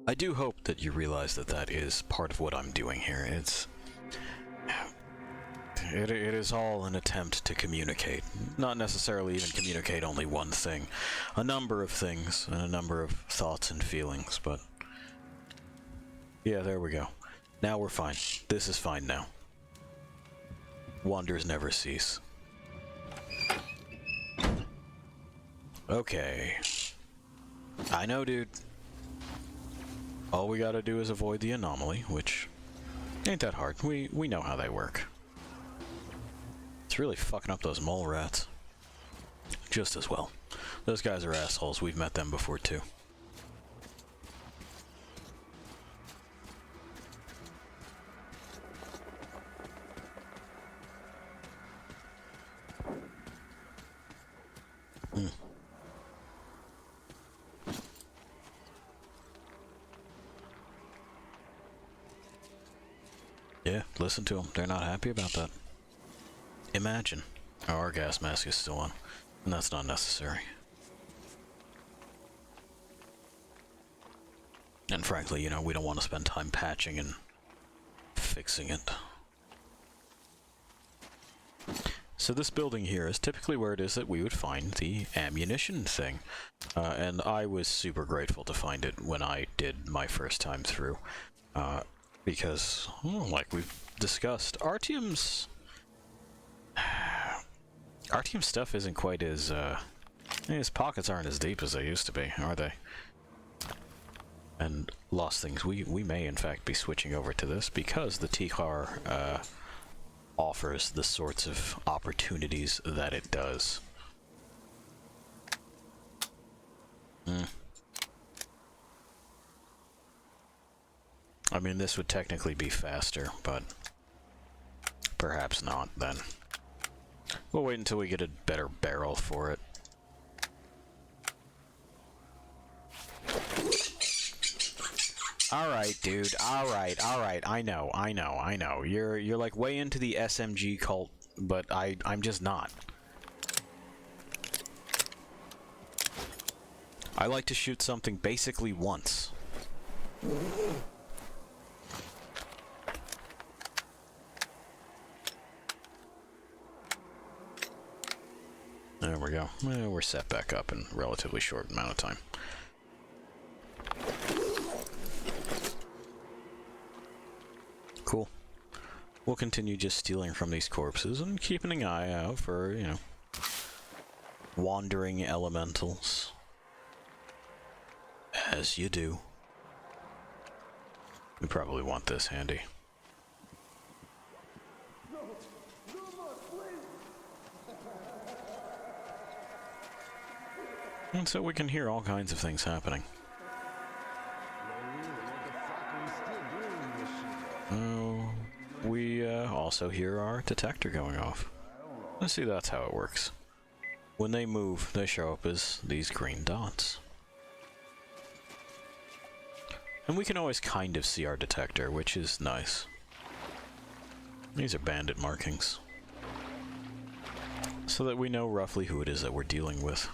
I do hope that you realize that that is part of what I'm doing here. It is all an attempt to communicate. Not necessarily even communicate only one thing. A number of things, and a number of thoughts and feelings, but... yeah, there we go. Now we're fine. This is fine now. Wonders never cease. Okay. I know, dude. All we gotta do is avoid the anomaly, which ain't that hard. We know how they work. It's really fucking up those mole rats. Just as well. Those guys are assholes. We've met them before, too. Yeah, listen to them. They're not happy about that. Imagine. Oh, our gas mask is still on, and that's not necessary. And frankly, you know, we don't want to spend time patching and fixing it. So this building here is typically where it is that we would find the ammunition thing. And I was super grateful to find it when I did my first time through. Because, like we've discussed, Artyom's stuff isn't quite as, his pockets aren't as deep as they used to be, are they? And Lost Things, we may in fact be switching over to this because the T-Car, offers the sorts of opportunities that it does. I mean, this would technically be faster, but perhaps not then. We'll wait until we get a better barrel for it. Alright, dude. Alright. I know. You're like way into the SMG cult, but I'm just not. I like to shoot something basically once. There we go. Well, we're set back up in a relatively short amount of time. Cool. we'll continue just stealing from these corpses and keeping an eye out for, you know, wandering elementals. As you do. We probably want this handy. And so we can hear all kinds of things happening. Oh, we also hear our detector going off. Let's see, that's how it works. When they move, they show up as these green dots. And we can always kind of see our detector, which is nice. These are bandit markings. So that we know roughly who it is that we're dealing with.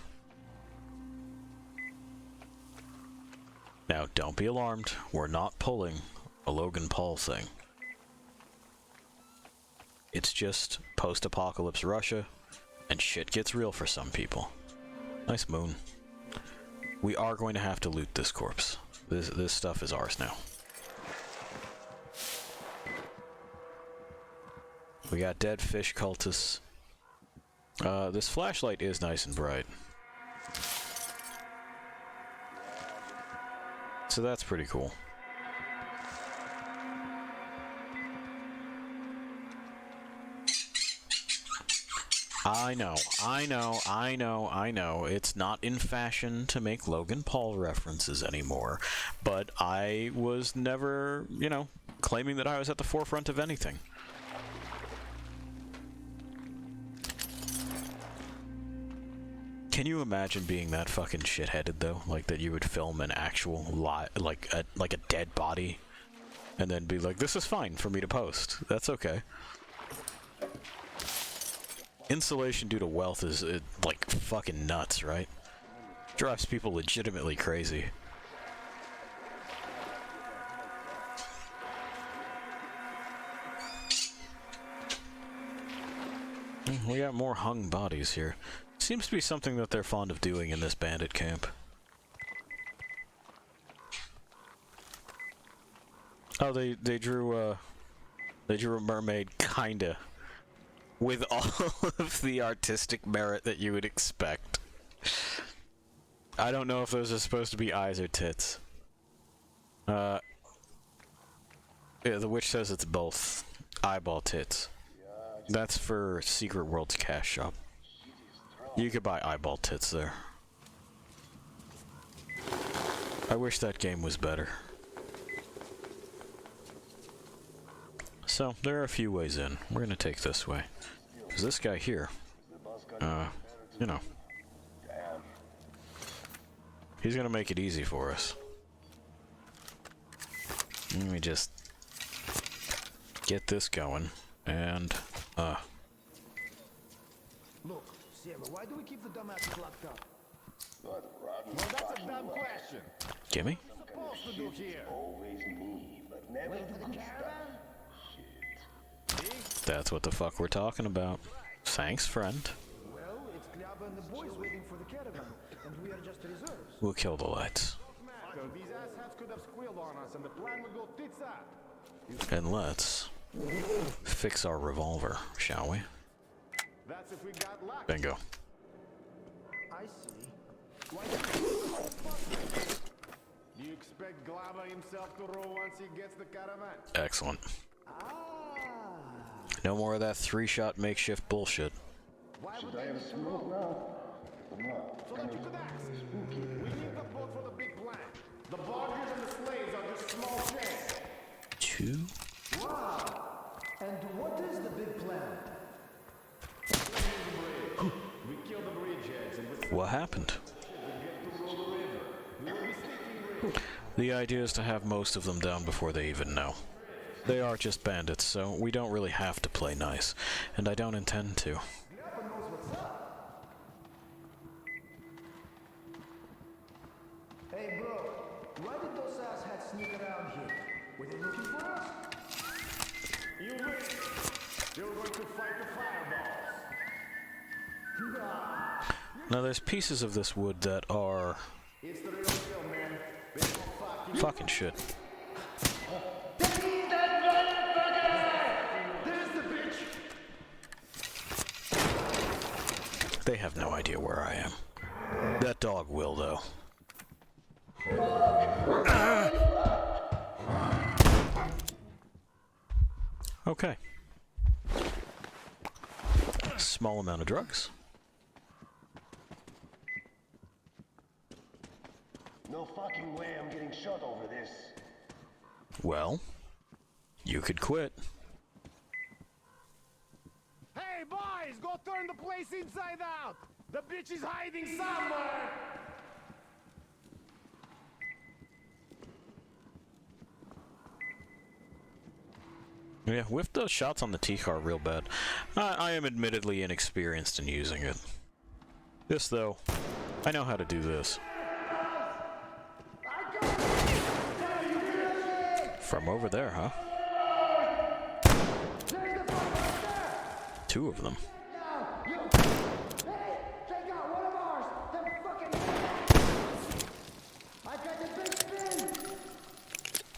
Now, don't be alarmed. We're not pulling a Logan Paul thing. It's just post-apocalypse Russia, and shit gets real for some people. Nice moon. We are going to have to loot this corpse. This stuff is ours now. We got dead fish cultists. This flashlight is nice and bright. So that's pretty cool. I know. It's not in fashion to make Logan Paul references anymore, but I was never, you know, claiming that I was at the forefront of anything. Can you imagine being that fucking shitheaded though? Like that you would film an actual like a dead body and then be like, this is fine for me to post. That's okay. Insulation due to wealth is like fucking nuts, right? Drives people legitimately crazy. We got more hung bodies here. Seems to be something that they're fond of doing in this bandit camp. Oh, they drew a mermaid, kinda, with all of the artistic merit that you would expect. I don't know if those are supposed to be eyes or tits. Yeah, the witch says it's both. Eyeball tits. That's for Secret World's cash shop. You could buy eyeball tits there. I wish that game was better. So, there are a few ways in. We're gonna take this way. Because this guy here, you know, he's gonna make it easy for us. Let me just get this going, and, Look, Sarah, why do we keep the dumbasses locked up? Well, that's a dumb question. Gimme? Supposed to do here? Always me, but never Went to the caravan? That's what the fuck we're talking about. Thanks, friend. Well, it's Kliaba and the boys waiting for the caravan, and we are just reserves. We'll kill the lights. These asshats could have squealed on us, and the plan would go tits up. And let's fix our revolver, shall we? That's if we got luck. Bingo. I see. Why do you expect Glava himself to roll once he gets the caravan? Excellent. No more of that 3-shot makeshift bullshit. Should I have a smoke now? So that you could ask. We need the boat for the big plan. The barges and the slaves are just small change. 2. Wow. And what is the big plan? We kill the bridgeheads and with What happened? The idea is to have most of them down before they even know. They are just bandits, so we don't really have to play nice, and I don't intend to. Hey bro, why did those asshats sneak around here? Were they looking for us? You win! They were going to fight the fireballs. Now there's pieces of this wood that are It's the real deal, man. They won't fuck you. fucking shit. They have no idea where I am. That dog will, though. Okay. Small amount of drugs. No fucking way I'm getting shot over this. Well, you could quit. Hey, boys! Go turn the place inside out! The bitch is hiding somewhere! Yeah, whiff those shots on the T-car real bad. I am admittedly inexperienced in using it. This, though, I know how to do this. From over there, huh? Two of them.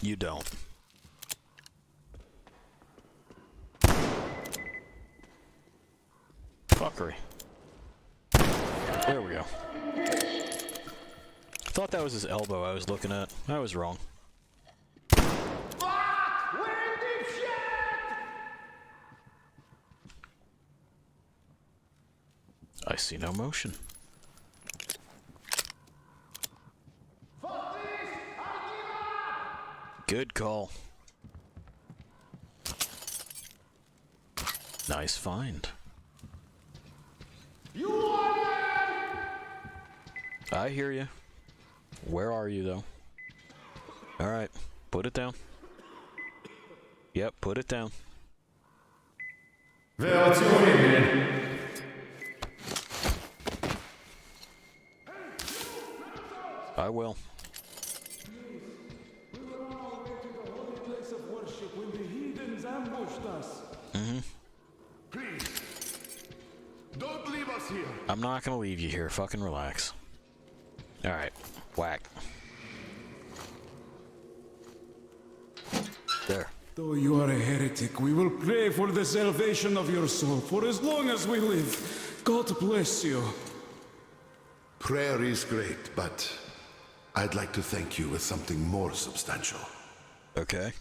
You don't. Fuckery. There we go. Thought that was his elbow I was looking at. I was wrong. I see no motion. Good call. Nice find. I hear you. Where are you, though? Alright, put it down. Yep, put it down. I will. Please, don't leave us here. I'm not gonna leave you here. Fucking relax. Alright, whack. There. Though you are a heretic, we will pray for the salvation of your soul for as long as we live. God bless you. Prayer is great, but I'd like to thank you with something more substantial. Okay.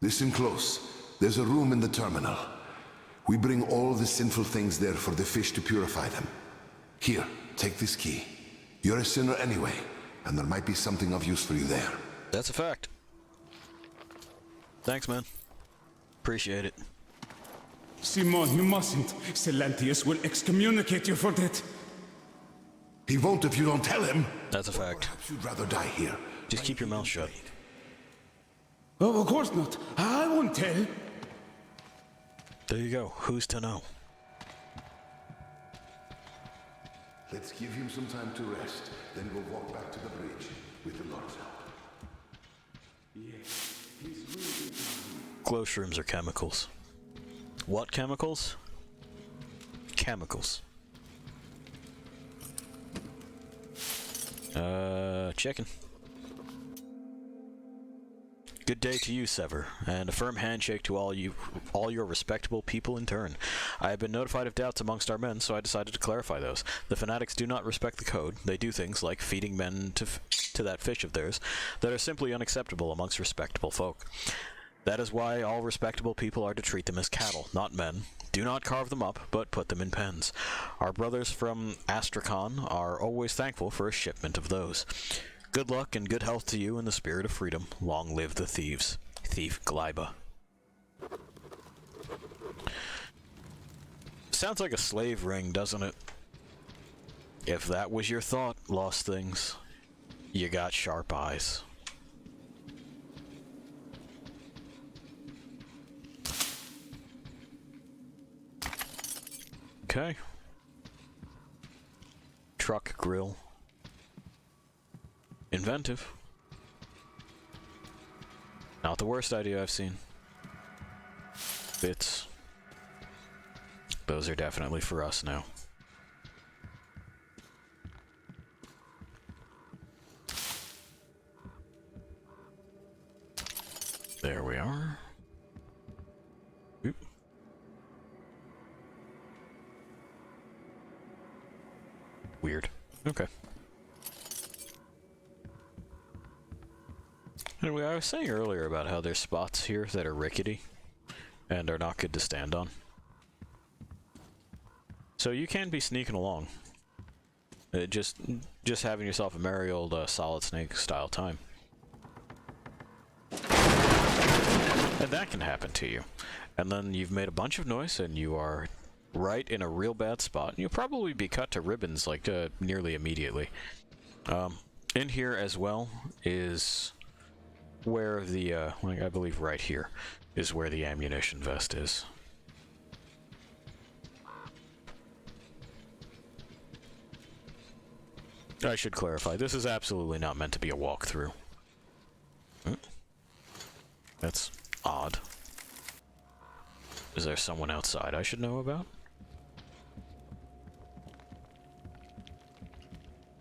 Listen close. There's a room in the terminal. We bring all the sinful things there for the fish to purify them. Here, take this key. You're a sinner anyway, and there might be something of use for you there. That's a fact. Thanks, man. Appreciate it. Simon, you mustn't. Silentius will excommunicate you for that. He won't if you don't tell him. That's a fact. Perhaps you'd rather die here. Just keep your mouth shut. Oh, of course not. I won't tell. There you go. Who's to know? Let's give him some time to rest, then we'll walk back to the bridge with the Lord's help. Glow shrooms are chemicals. What chemicals? Chemicals. Checking. Good day to you, Sever, and a firm handshake to all your respectable people in turn. I have been notified of doubts amongst our men, so I decided to clarify those. The fanatics do not respect the code. They do things like feeding men to that fish of theirs that are simply unacceptable amongst respectable folk. That is why all respectable people are to treat them as cattle, not men. Do not carve them up, but put them in pens. Our brothers from Astrakhan are always thankful for a shipment of those. Good luck and good health to you in the spirit of freedom. Long live the thieves. Thief Glyba. Sounds like a slave ring, doesn't it? If that was your thought, Lost Things, you got sharp eyes. Okay. Truck grill. Inventive. Not the worst idea I've seen. Bits. Those are definitely for us now. There we are. Oop. Okay. Anyway, I was saying earlier about how there's spots here that are rickety and are not good to stand on. So you can be sneaking along. Just having yourself a merry old Solid Snake style time. And that can happen to you. And then you've made a bunch of noise and you are right in a real bad spot. You'll probably be cut to ribbons like nearly immediately. In here as well is where the, like I believe right here, is where the ammunition vest is. I should clarify, this is absolutely not meant to be a walkthrough. That's odd. Is there someone outside I should know about?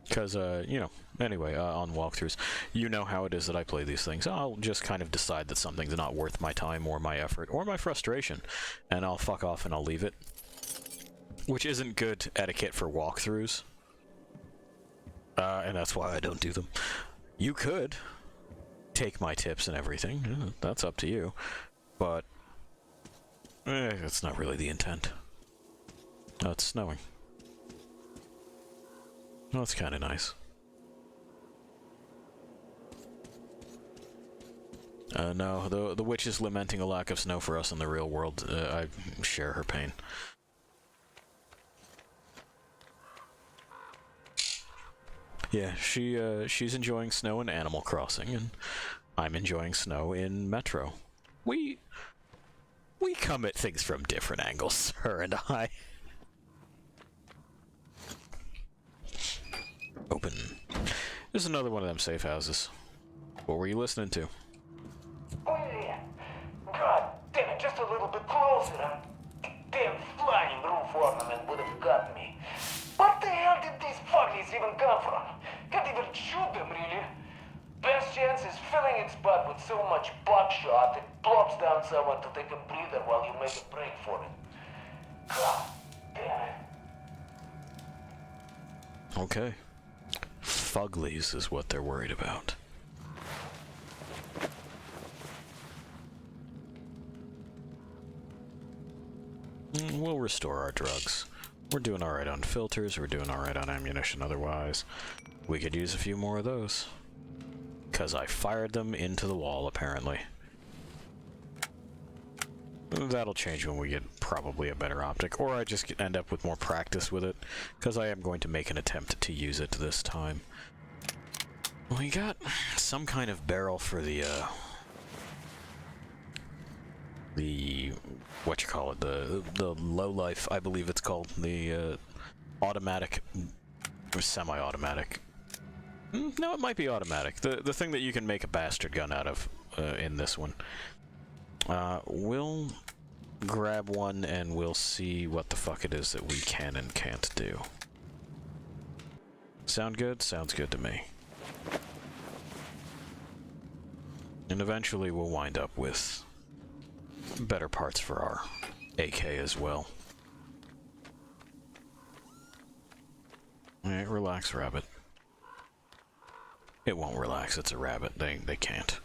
Because, you know, anyway, on walkthroughs, you know how it is that I play these things. I'll just kind of decide that something's not worth my time or my effort or my frustration, and I'll fuck off and I'll leave it. Which isn't good etiquette for walkthroughs. And that's why I don't do them. You could take my tips and everything. That's up to you. But that's not really the intent. Oh, it's snowing. Oh, that's kind of nice. No, the witch is lamenting a lack of snow for us in the real world. I share her pain. Yeah, she's enjoying snow in Animal Crossing, and I'm enjoying snow in Metro. We come at things from different angles, her and I. Open. There's another one of them safe houses. What were you listening to? Oh yeah. God damn it, just a little bit closer. Damn flying roof ornament would have got me. What the hell did these fuckies even come from? Can't even shoot them, really. Best chance is filling its butt with so much buckshot it plops down someone to take a breather while you make a break for it. God damn it. Okay. Fuglies is what they're worried about. We'll restore our drugs. We're doing alright on filters, we're doing alright on ammunition otherwise. We could use a few more of those. Because I fired them into the wall, apparently. That'll change when we get probably a better optic, or I just end up with more practice with it, because I am going to make an attempt to use it this time. We got some kind of barrel for the what you call it, the low life, I believe it's called, the automatic or semi-automatic. No, it might be automatic. The thing that you can make a bastard gun out of in this one. We'll grab one and we'll see what the fuck it is that we can and can't do. Sound good? Sounds good to me. And eventually we'll wind up with better parts for our AK as well. Alright, relax, rabbit. It won't relax, it's a rabbit. They can't.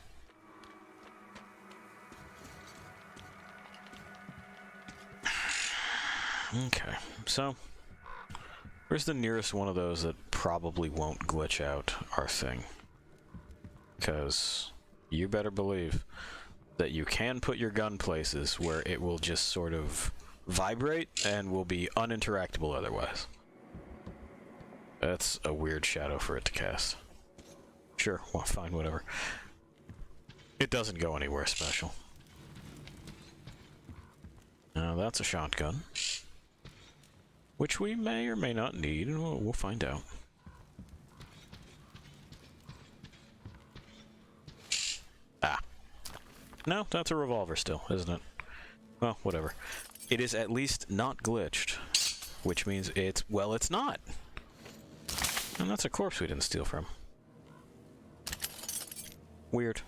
Okay, so where's the nearest one of those that probably won't glitch out our thing? Because you better believe that you can put your gun places where it will just sort of vibrate and will be uninteractable otherwise. That's a weird shadow for it to cast. Sure, well, fine, whatever. It doesn't go anywhere special. Now that's a shotgun, which we may or may not need, and we'll find out. Ah. No, that's a revolver still, isn't it? Well, whatever. It is at least not glitched, which means it's, well, it's not. And that's a corpse we didn't steal from. Weird.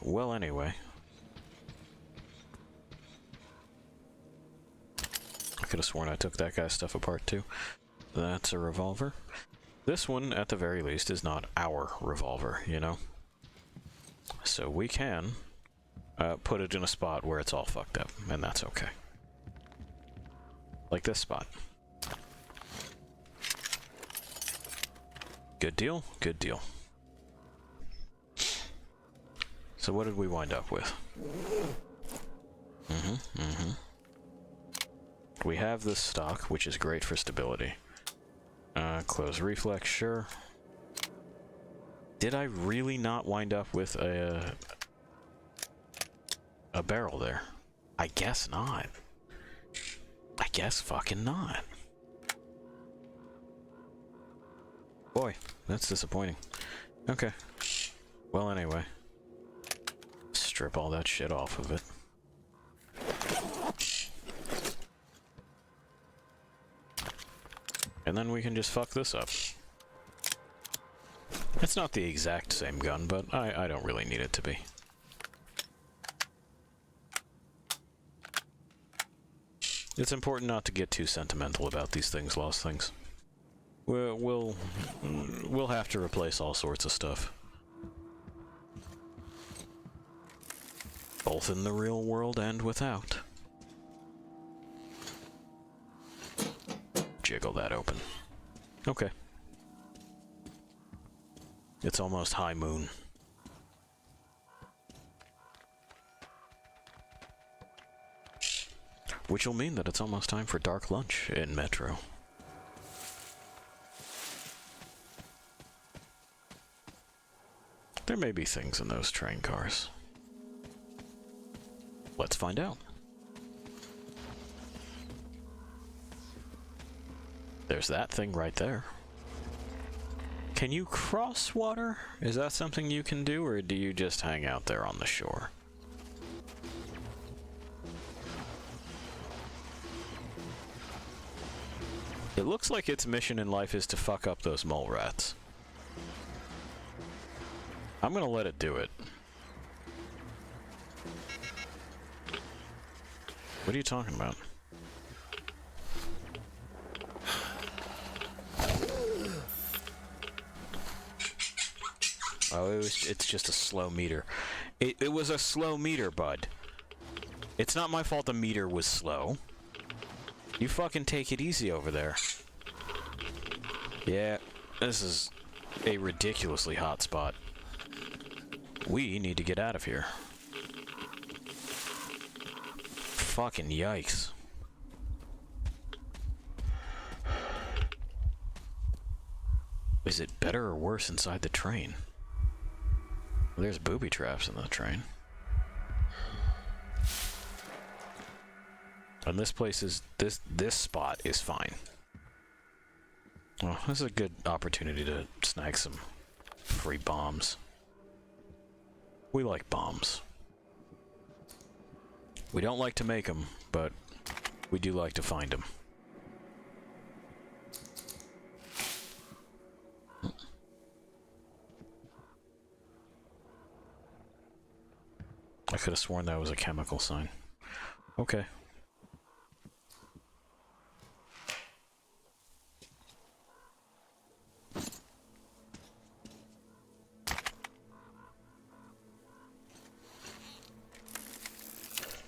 Well, anyway. could have sworn I took that guy's stuff apart too. That's a revolver. This one, at the very least, is not our revolver, you know? So we can put it in a spot where it's all fucked up, and that's okay. Like this spot. Good deal, good deal. So what did we wind up with? We have this stock, which is great for stability. Close reflex, sure. Did I really not wind up with a barrel there? I guess not. I guess fucking not. Boy, that's disappointing. Okay. Well, anyway. Strip all that shit off of it. And then we can just fuck this up. It's not the exact same gun, but I don't really need it to be. It's important not to get too sentimental about these things, lost things. We'll have to replace all sorts of stuff. Both in the real world and without. Jiggle that open. Okay. It's almost high moon. Which will mean that it's almost time for dark lunch in Metro. There may be things in those train cars. Let's find out. There's that thing right there. Can you cross water? Is that something you can do, or do you just hang out there on the shore? It looks like its mission in life is to fuck up those mole rats. I'm gonna let it do it. What are you talking about? Oh, it's just a slow meter. It was a slow meter, bud. It's not my fault the meter was slow. You fucking take it easy over there. Yeah, this is a ridiculously hot spot. We need to get out of here. Fucking yikes. Is it better or worse inside the train? Well, there's booby traps in the train. And this place is... This spot is fine. Well, this is a good opportunity to snag some free bombs. We like bombs. We don't like to make them, but we do like to find them. I could have sworn that was a chemical sign. Okay.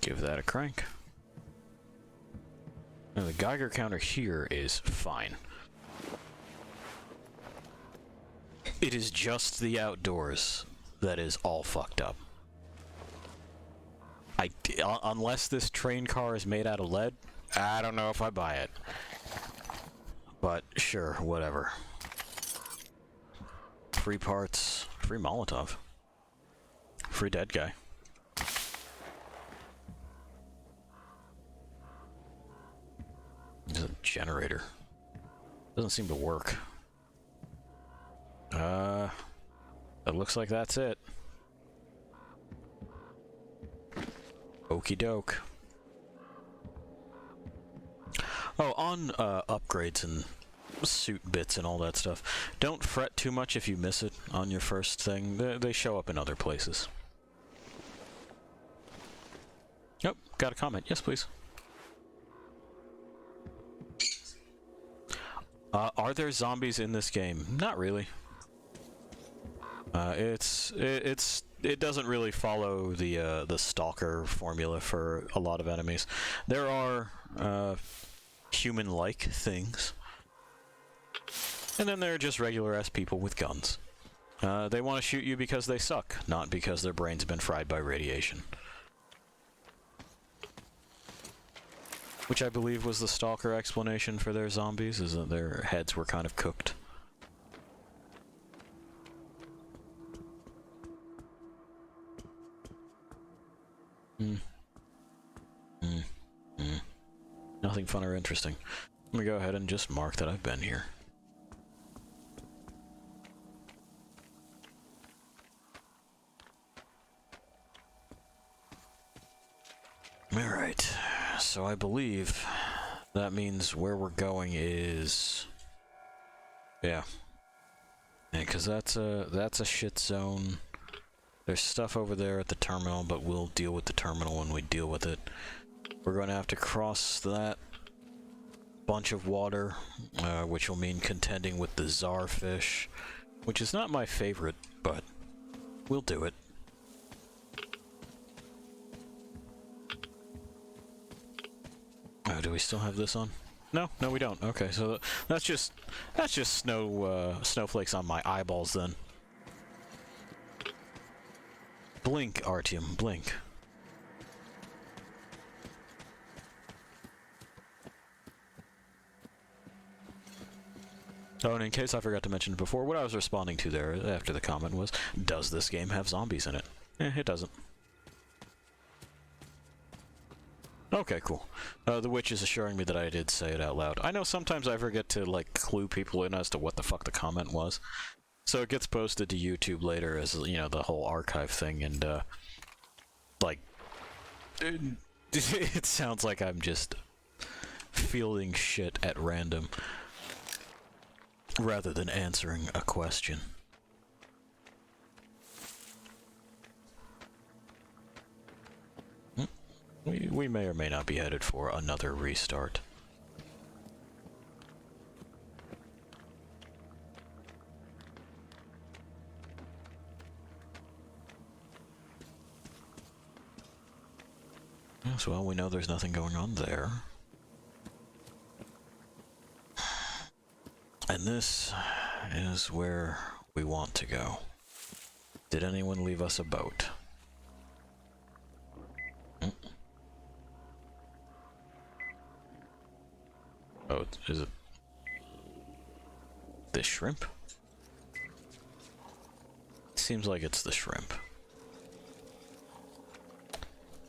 Give that a crank. Now the Geiger counter here is fine. It is just the outdoors that is all fucked up. Unless this train car is made out of lead, I don't know if I buy it. But sure, whatever. Free parts, free Molotov, free dead guy. There's a generator. Doesn't seem to work. It looks like that's it. Okie doke. Oh, on upgrades and suit bits and all that stuff, don't fret too much if you miss it on your first thing. They show up in other places. Yep, got a comment. Yes, please. Are there zombies in this game? Not really. It doesn't really follow the stalker formula for a lot of enemies. There are human-like things, and then there are just regular-ass people with guns. They want to shoot you because they suck, not because their brains have been fried by radiation. Which I believe was the stalker explanation for their zombies, is that their heads were kind of cooked. Nothing fun or interesting. Let me go ahead and just mark that I've been here. Alright, so I believe that means where we're going is... Yeah. Yeah, because that's a shit zone. There's stuff over there at the terminal, but we'll deal with the terminal when we deal with it. We're going to have to cross that bunch of water, which will mean contending with the czarfish, which is not my favorite, but we'll do it. Do we still have this on? No, we don't. Okay, so that's just snowflakes on my eyeballs then. Blink, Artyom, blink. Oh, and in case I forgot to mention before, what I was responding to there after the comment was, does this game have zombies in it? It doesn't. Okay, cool. The witch is assuring me that I did say it out loud. I know sometimes I forget to, like, clue people in as to what the fuck the comment was. So it gets posted to YouTube later as, you know, the whole archive thing, and, like... It sounds like I'm just fielding shit at random, rather than answering a question. We may or may not be headed for another restart. Yes, well, we know there's nothing going on there. And this is where we want to go. Did anyone leave us a boat? Oh, is it the shrimp? Seems like it's the shrimp.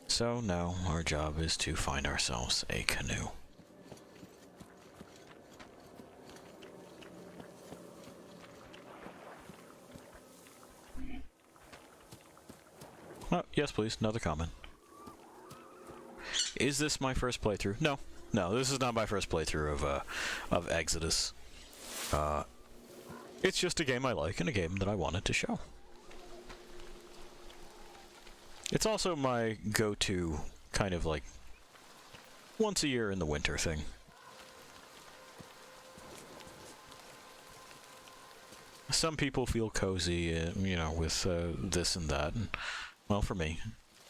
So, no, our job is to find ourselves a canoe. Oh, yes, please, another comment. Is this my first playthrough? No. No, this is not my first playthrough of Exodus. It's just a game I like and a game that I wanted to show. It's also my go-to kind of like once a year in the winter thing. Some people feel cozy, you know, with this and that, and, well, for me,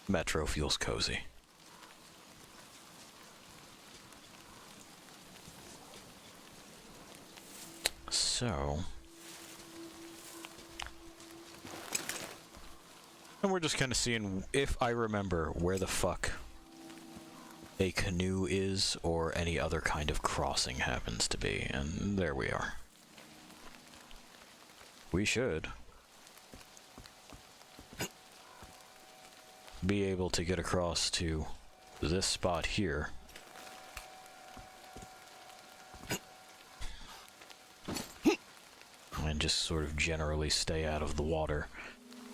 Metro feels cozy. So, and we're just kind of seeing if I remember where the fuck a canoe is or any other kind of crossing happens to be, and there we are. We should be able to get across to this spot here. And just sort of generally stay out of the water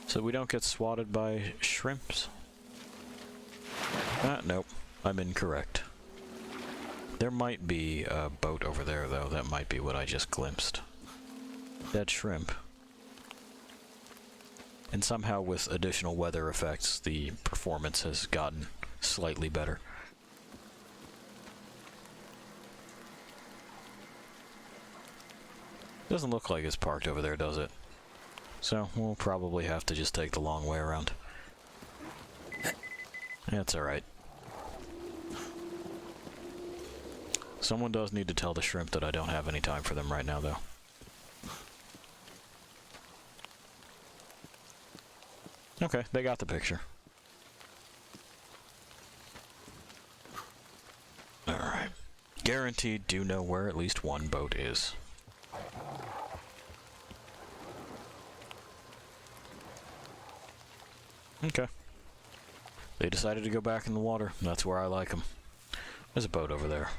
so we don't get swatted by shrimps. Nope, I'm incorrect. There might be a boat over there, though. That might be what I just glimpsed. Dead shrimp. And somehow with additional weather effects, the performance has gotten slightly better. Doesn't look like it's parked over there, does it? So, we'll probably have to just take the long way around. That's alright. Someone does need to tell the shrimp that I don't have any time for them right now, though. Okay, they got the picture. Alright. Guaranteed do know where at least one boat is. Okay. They decided to go back in the water. That's where I like them. There's a boat over there.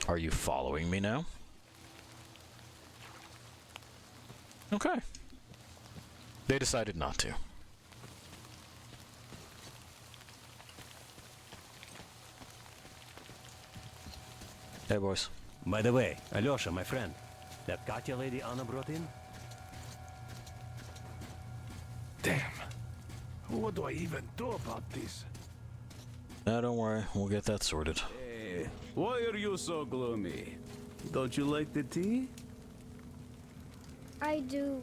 Are you following me now? Okay. They decided not to. Hey, boys. By the way, Alyosha, my friend, that Katya lady Anna brought in? Damn. What do I even do about this? Don't worry. We'll get that sorted. Hey, why are you so gloomy? Don't you like the tea? I do.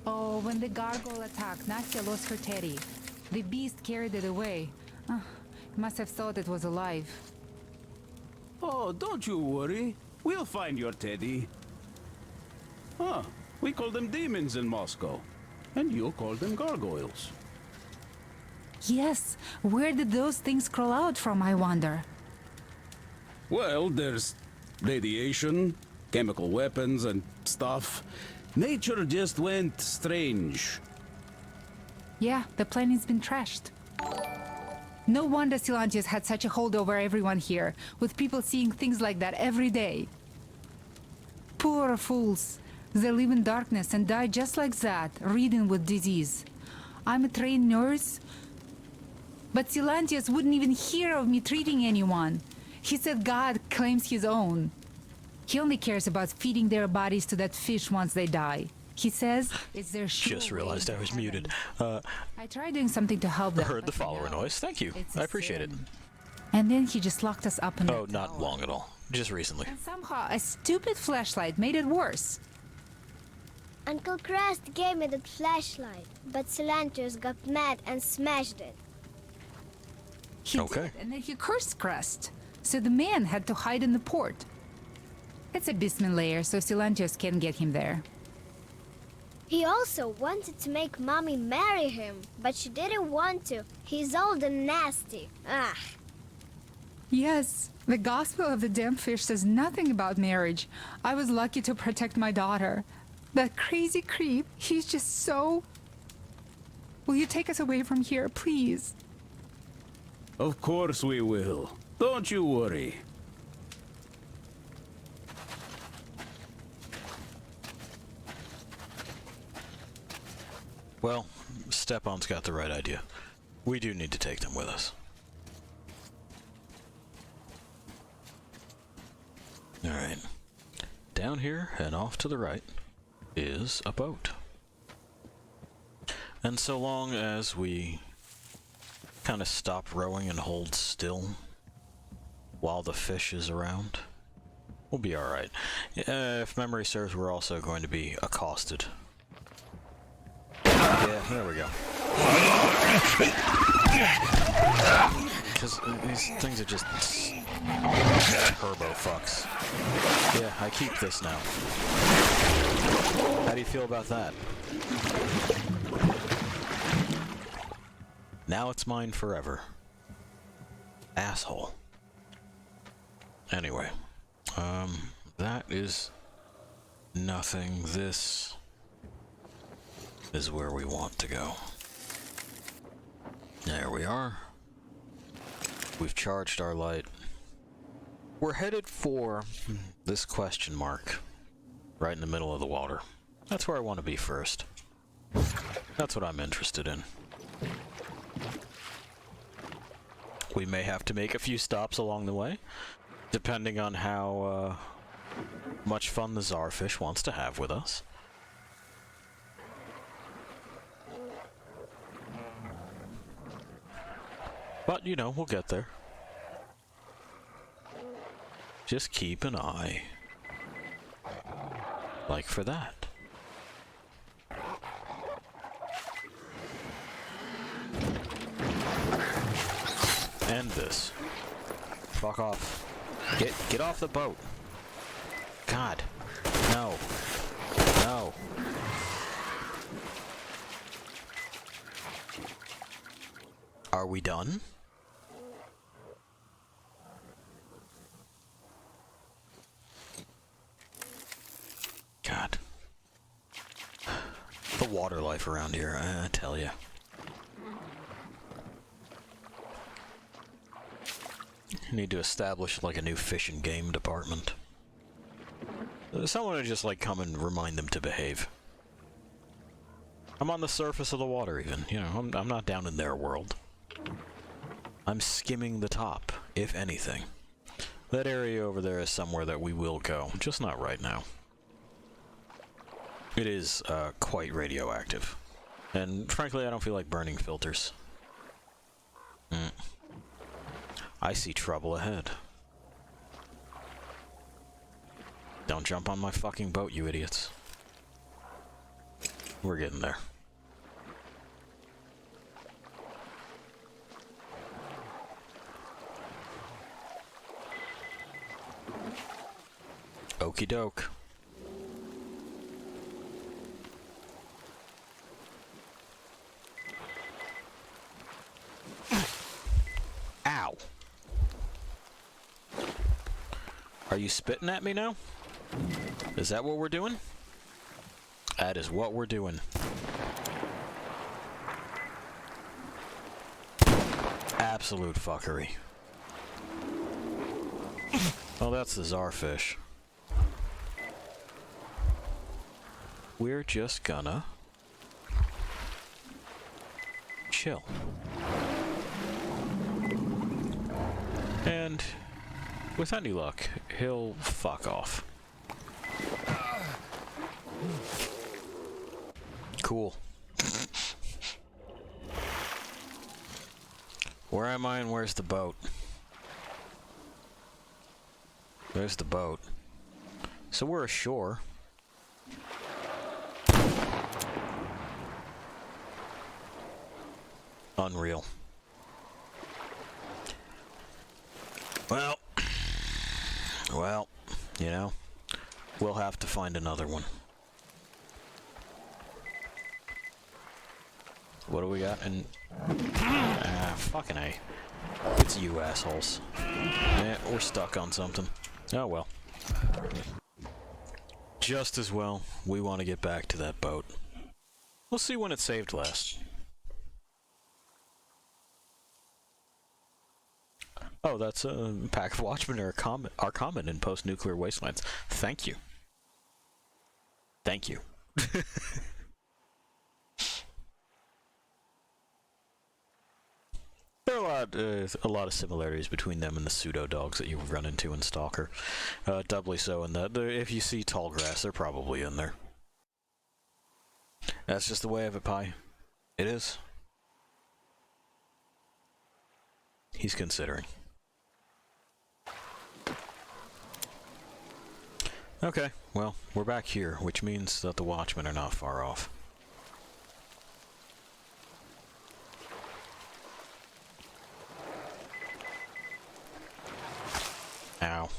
Oh, when the gargoyle attacked, Nastya lost her teddy. The beast carried it away. Must have thought it was alive. Oh, don't you worry. We'll find your teddy. Huh. We call them demons in Moscow. And you call them gargoyles. Yes, where did those things crawl out from, I wonder? Well, there's radiation, chemical weapons and stuff. Nature just went strange. Yeah, the planet's been trashed. No wonder Silantius had such a hold over everyone here, with people seeing things like that every day. Poor fools. They live in darkness and die just like that, ridden with disease. I'm a trained nurse, but Silantius wouldn't even hear of me treating anyone. He said God claims his own. He only cares about feeding their bodies to that fish once they die. He says it's their sure Just realized I was muted. I tried doing something to help them. Heard the follower noise. Thank you. I appreciate it. And then he just locked us up in Oh, not long at all. Just recently. And somehow a stupid flashlight made it worse. Uncle Crest gave me the flashlight, but Silantius got mad and smashed it. He did, and then he cursed Crest. So the man had to hide in the port. It's a basement layer, so Silantius can't get him there. He also wanted to make Mommy marry him, but she didn't want to. He's old and nasty. Ah. Yes, the Gospel of the Damned Fish says nothing about marriage. I was lucky to protect my daughter. That crazy creep, he's just so... Will you take us away from here, please? Of course we will. Don't you worry. Well, Stepan's got the right idea. We do need to take them with us. Alright. Down here and off to the right is a boat. And so long as we kind of stop rowing and hold still while the fish is around, we'll be alright. If memory serves, we're also going to be accosted. Yeah, there we go. Because these things are just turbo fucks. Yeah, I keep this now. How do you feel about that? Now it's mine forever. Asshole. Anyway, that is nothing. This is where we want to go. There we are. We've charged our light. We're headed for this question mark right in the middle of the water. That's where I want to be first. That's what I'm interested in. We may have to make a few stops along the way, depending on how much fun the Czarfish wants to have with us. But, you know, we'll get there. Just keep an eye. Like for that. End this. Fuck off. Get off the boat. God. No. No. Are we done? God. The water life around here, I tell ya. Need to establish like a new fish and game department. Someone would just like come and remind them to behave. I'm on the surface of the water even, you know, I'm not down in their world. I'm skimming the top, if anything. That area over there is somewhere that we will go, just not right now. It is quite radioactive. And frankly, I don't feel like burning filters. I see trouble ahead. Don't jump on my fucking boat, you idiots. We're getting there. Okie doke. Ow. Are you spitting at me now? Is that what we're doing? That is what we're doing. Absolute fuckery. Oh, that's the czarfish. We're just gonna chill. And with any luck, he'll fuck off. Cool. Where am I and where's the boat? There's the boat. So we're ashore. Unreal. Well, you know, we'll have to find another one. What do we got? And fucking A. It's you assholes. We're stuck on something. Oh well. Just as well, we want to get back to that boat. We'll see when it's saved last. Oh, that's a pack of watchmen are common in post-nuclear wastelands. Thank you. Thank you. There are a lot of similarities between them and the pseudo-dogs that you run into in Stalker. Doubly so in that if you see tall grass, they're probably in there. That's just the way of it, Pi. It is. He's considering. Okay, well, we're back here, which means that the watchmen are not far off. Ow.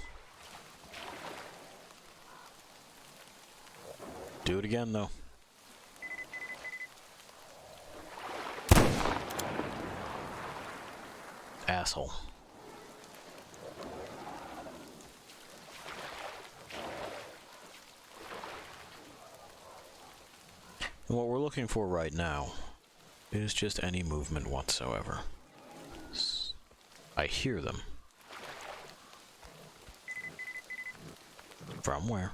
Do it again, though. Asshole. And what we're looking for right now is just any movement whatsoever. I hear them. From where?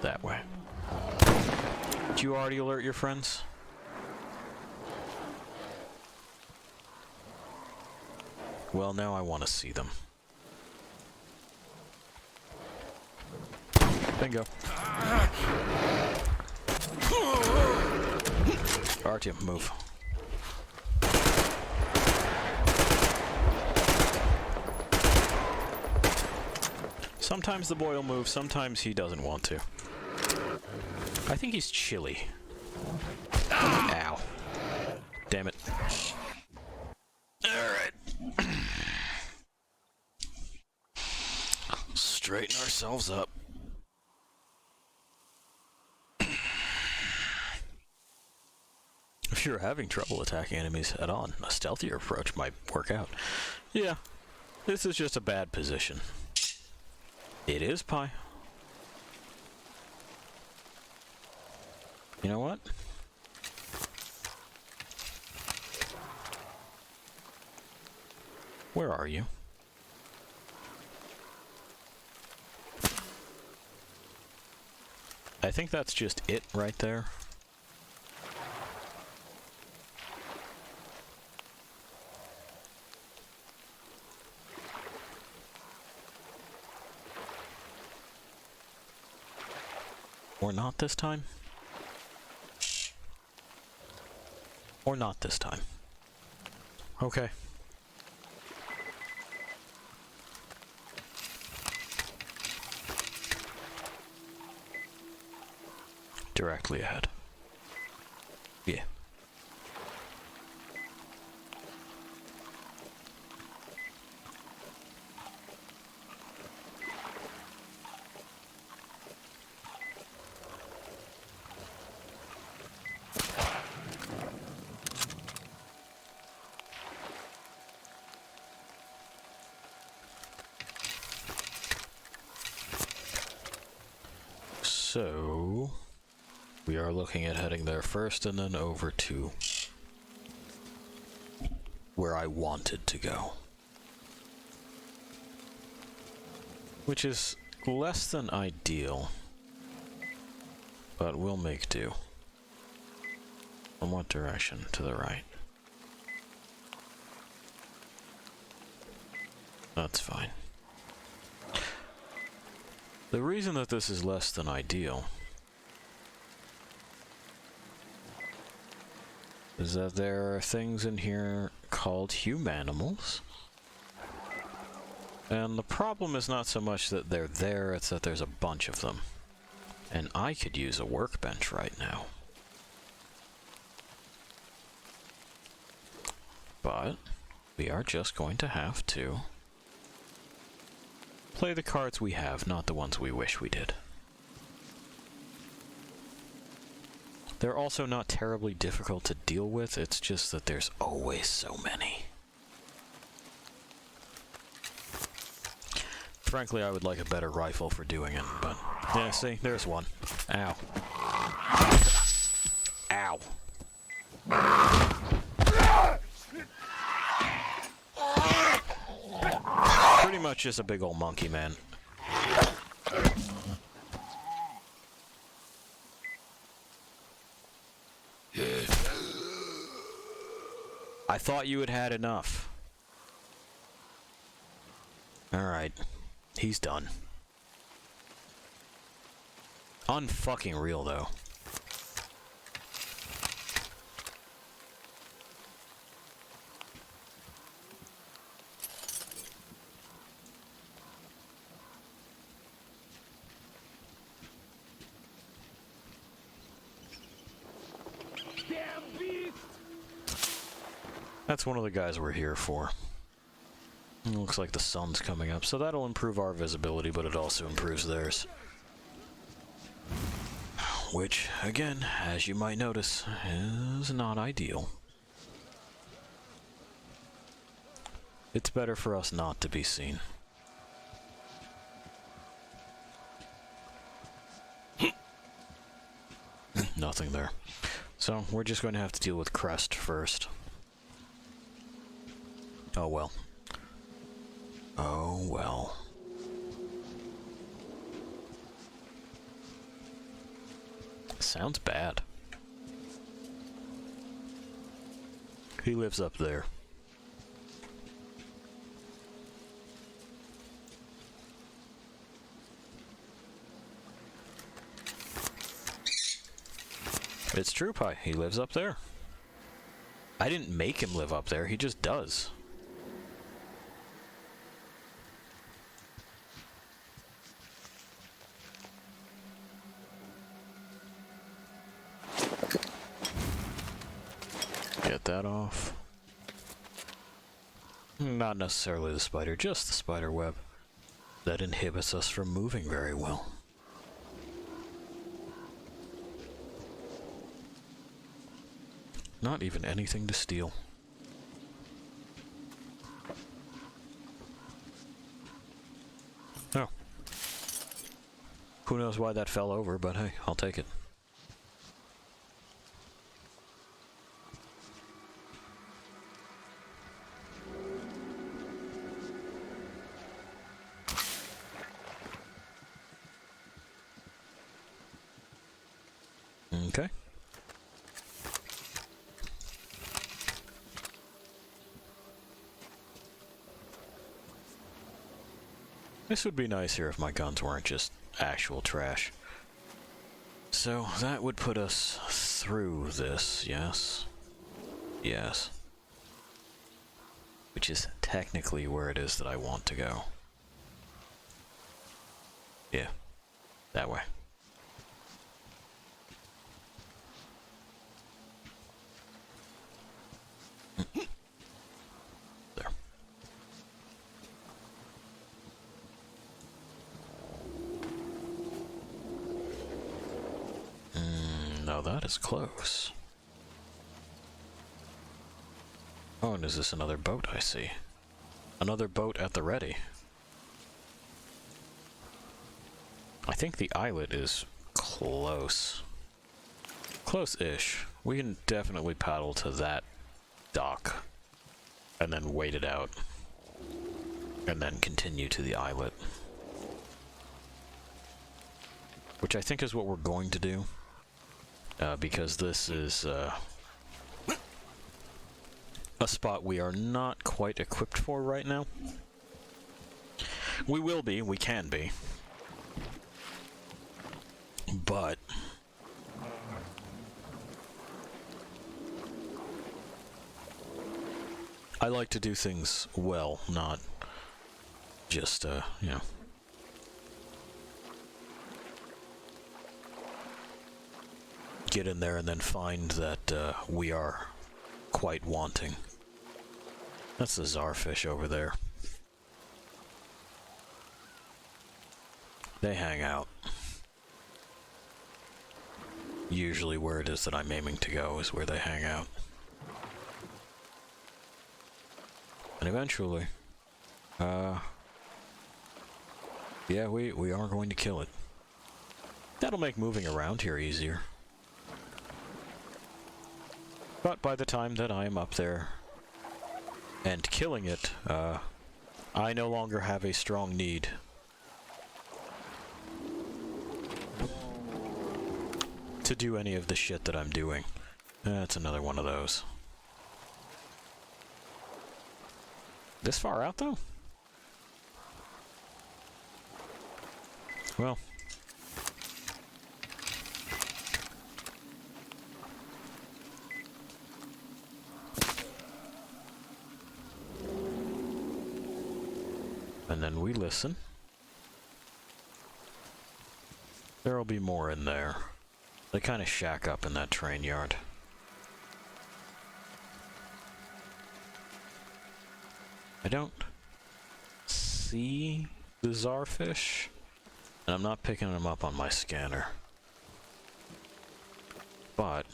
That way. Did you already alert your friends? Well, now I want to see them. Bingo. Artyom, move. Sometimes the boy will move, sometimes he doesn't want to. I think he's chilly. Ow. Damn it. Alright. Straighten ourselves up. If you're having trouble attacking enemies head-on, a stealthier approach might work out. Yeah, this is just a bad position. It is Pi. You know what? Where are you? I think that's just it right there. Or not this time? Or not this time. Okay. Directly ahead. Yeah. So, we are looking at heading there first and then over to where I wanted to go. Which is less than ideal, but we'll make do. In what direction? To the right. That's fine. The reason that this is less than ideal is that there are things in here called humanimals. And the problem is not so much that they're there, it's that there's a bunch of them. And I could use a workbench right now. But we are just going to have to play the cards we have, not the ones we wish we did. They're also not terribly difficult to deal with, it's just that there's always so many. Frankly, I would like a better rifle for doing it, but yeah, see, there's one. Ow. Ow. Pretty much just a big old monkey, man. I thought you had had enough. Alright. He's done. Unfucking real, though. That's one of the guys we're here for. It looks like the sun's coming up, so that'll improve our visibility, but it also improves theirs. Which, again, as you might notice, is not ideal. It's better for us not to be seen. Nothing there. So, we're just going to have to deal with Crest first. Oh well. Oh well. Sounds bad. He lives up there. It's true, Pi. He lives up there. I didn't make him live up there, he just does. not necessarily the spider, just the spider web that inhibits us from moving very well. Not even anything to steal. Oh. Who knows why that fell over, but hey, I'll take it. Okay. This would be nice here if my guns weren't just actual trash. So that would put us through this, yes? Yes. Which is technically where it is that I want to go. Yeah. That way. There. No, that is close. Oh, and is this another boat I see? Another boat at the ready. I think the islet is close. Close-ish. We can definitely paddle to that dock and then wait it out and then continue to the islet, which I think is what we're going to do, because this is a spot we are not quite equipped for right now. We will be, we can be, but I like to do things well, not just, you know. Get in there and then find that we are quite wanting. That's the czarfish over there. They hang out. Usually where it is that I'm aiming to go is where they hang out. And eventually, yeah, we are going to kill it. That'll make moving around here easier. But by the time that I am up there and killing it, I no longer have a strong need to do any of the shit that I'm doing. That's another one of those. This far out, though? Well. And then we listen. There'll be more in there. They kind of shack up in that train yard. I don't see the czarfish, and I'm not picking them up on my scanner. But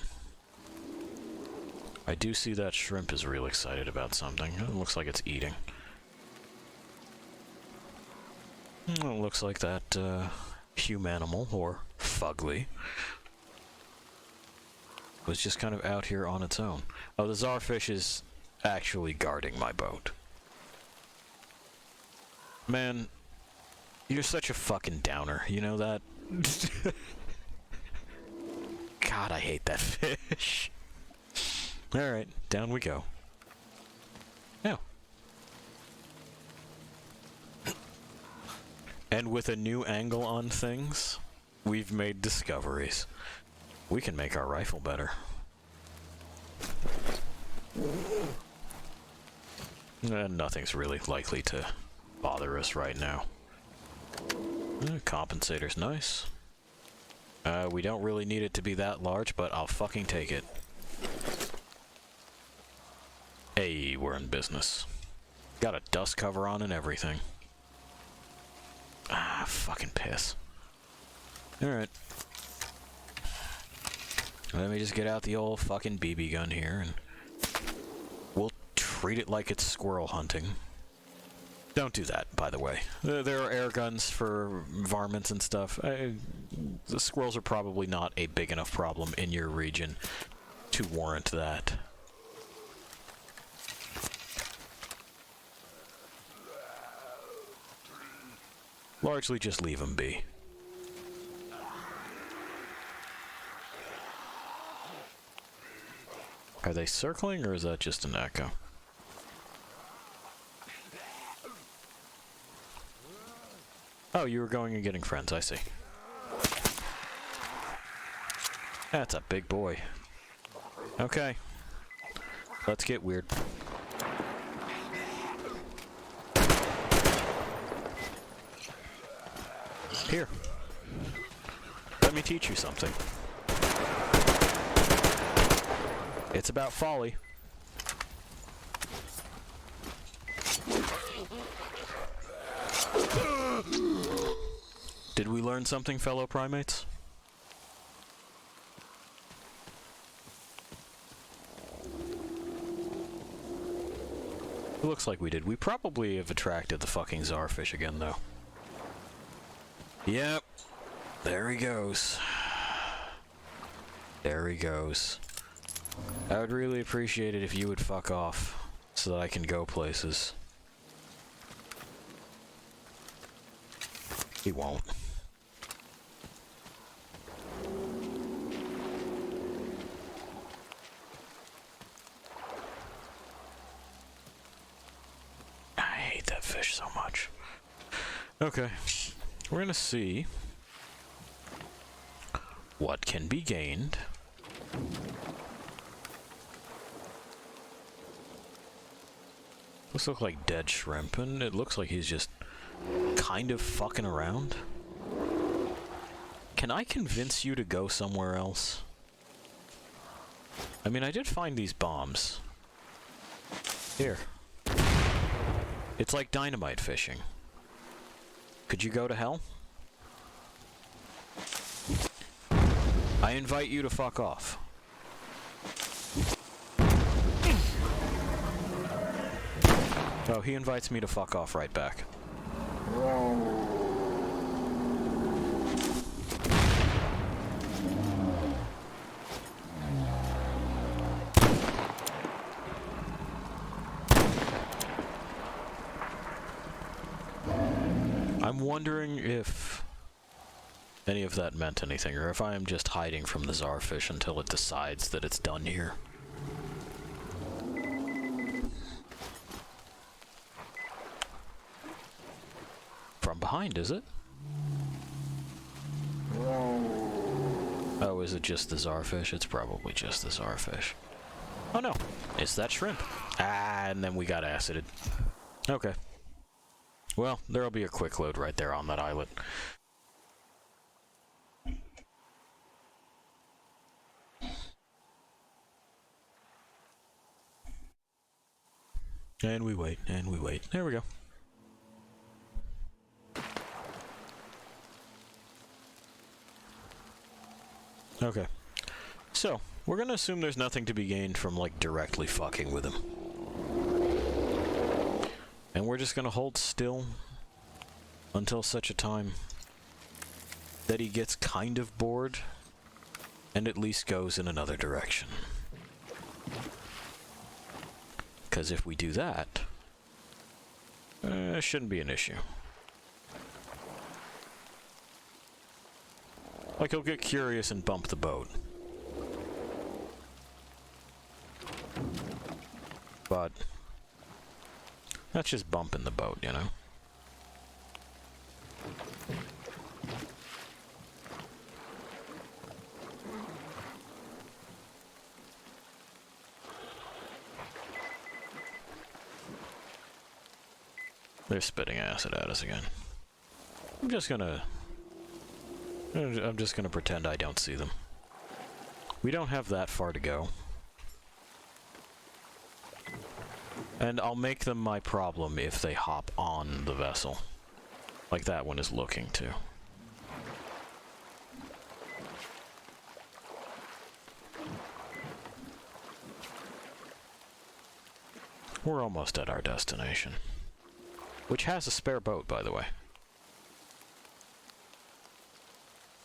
I do see that shrimp is real excited about something. It looks like it's eating. It looks like that humanimal, or fugly, was just kind of out here on its own. Oh, the czarfish is actually guarding my boat. Man, you're such a fucking downer, you know that? God, I hate that fish. Alright, down we go. Now. And with a new angle on things, we've made discoveries. We can make our rifle better. And nothing's really likely to bother us right now. Compensator's nice. We don't really need it to be that large, but I'll fucking take it. Hey, we're in business. Got a dust cover on and everything. Ah, fucking piss. Alright. Let me just get out the old fucking BB gun here, and we'll treat it like it's squirrel hunting. Don't do that, by the way. There are air guns for varmints and stuff. The squirrels are probably not a big enough problem in your region to warrant that. Largely just leave them be. Are they circling, or is that just an echo? Oh, you were going and getting friends, I see. That's a big boy. Okay. Let's get weird. Here. Let me teach you something. It's about folly. Did we learn something, fellow primates? It looks like we did. We probably have attracted the fucking czarfish again, though. Yep. There he goes. There he goes. I would really appreciate it if you would fuck off, so that I can go places. He won't. I hate that fish so much. Okay. We're gonna see what can be gained. Those look like dead shrimp, and it looks like he's just kind of fucking around. Can I convince you to go somewhere else? I mean, I did find these bombs. Here. It's like dynamite fishing. Could you go to hell? I invite you to fuck off. Oh, he invites me to fuck off right back. I'm wondering if any of that meant anything, or if I am just hiding from the czarfish until it decides that it's done here. From behind, is it? Oh, is it just the czarfish? It's probably just the czarfish. Oh no, it's that shrimp. Ah, and then we got acided. Okay. Well, there'll be a quick load right there on that islet. And we wait, and we wait. There we go. Okay. So, we're gonna assume there's nothing to be gained from, like, directly fucking with him. And we're just gonna hold still until such a time that he gets kind of bored and at least goes in another direction. Because if we do that, it shouldn't be an issue. Like, he'll get curious and bump the boat. But that's just bumping the boat, you know? They're spitting acid at us again. I'm just gonna pretend I don't see them. We don't have that far to go. And I'll make them my problem if they hop on the vessel. Like that one is looking to. We're almost at our destination. Which has a spare boat, by the way.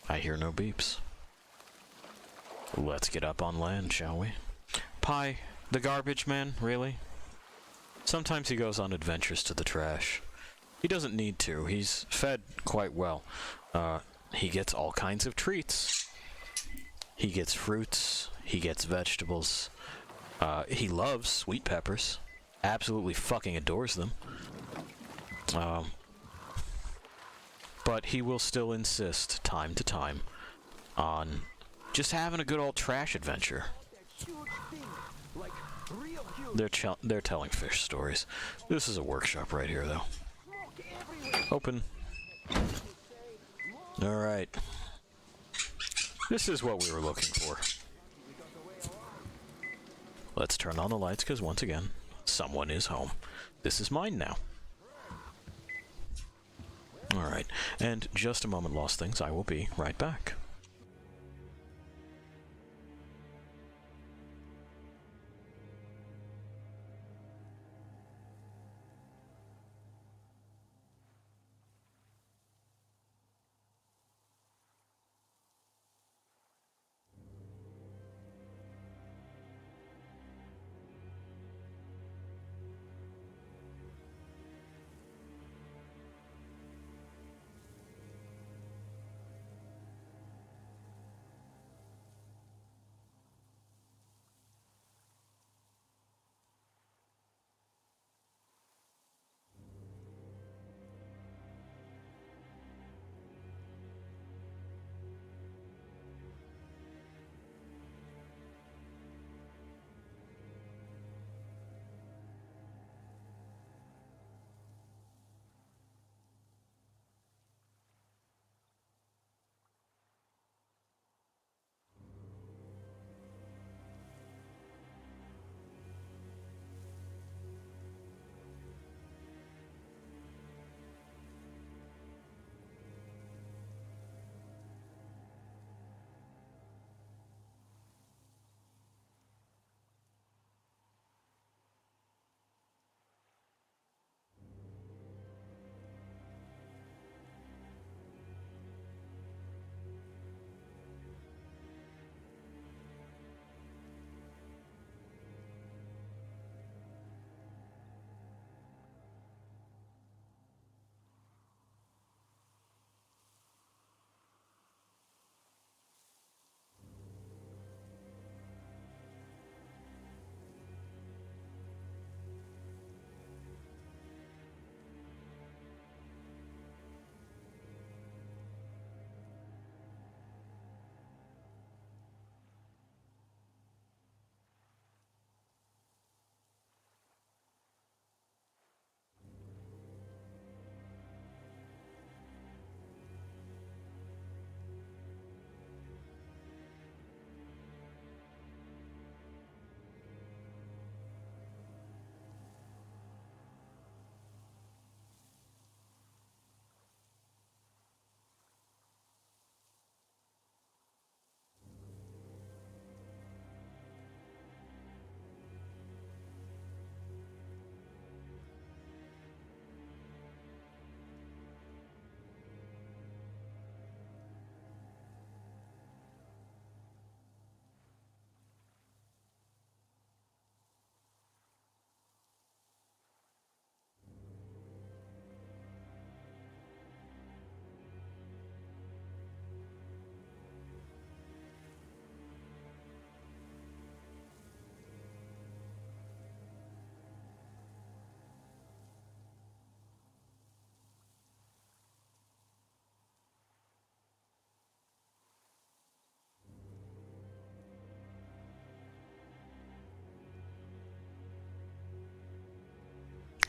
I hear no beeps. Let's get up on land, shall we? Pi, the garbage man, really? Sometimes he goes on adventures to the trash. He doesn't need to. He's fed quite well. He gets all kinds of treats. He gets fruits. He gets vegetables. He loves sweet peppers. Absolutely fucking adores them. But he will still insist, time to time, on just having a good old trash adventure. They're telling fish stories. This is a workshop right here, though. Open. Alright. This is what we were looking for. Let's turn on the lights, because once again, someone is home. This is mine now. Alright, and just a moment, Lost Things, I will be right back.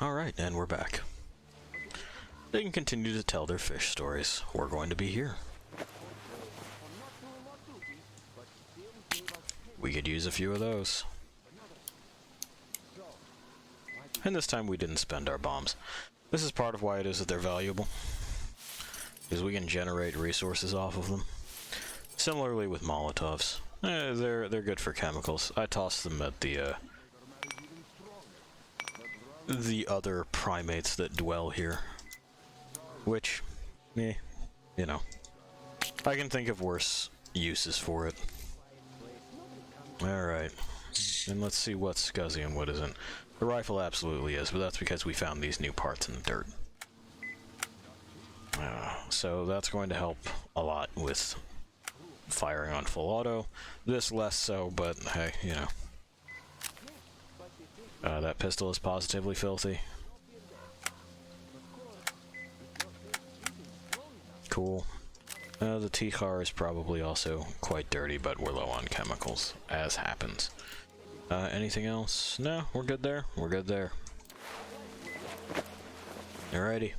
Alright, and we're back. They can continue to tell their fish stories. We're going to be here. We could use a few of those. And this time we didn't spend our bombs. This is part of why it is that they're valuable, because we can generate resources off of them. Similarly with Molotovs. They're good for chemicals. I toss them at the other primates that dwell here. Which, you know, I can think of worse uses for it. Alright. And let's see what's scuzzy and what isn't. The rifle absolutely is, but that's because we found these new parts in the dirt. So that's going to help a lot with firing on full auto. This less so, but hey, you know. That pistol is positively filthy. Cool. The T-car is probably also quite dirty, but we're low on chemicals, as happens. Anything else? No, we're good there. We're good there. Alrighty.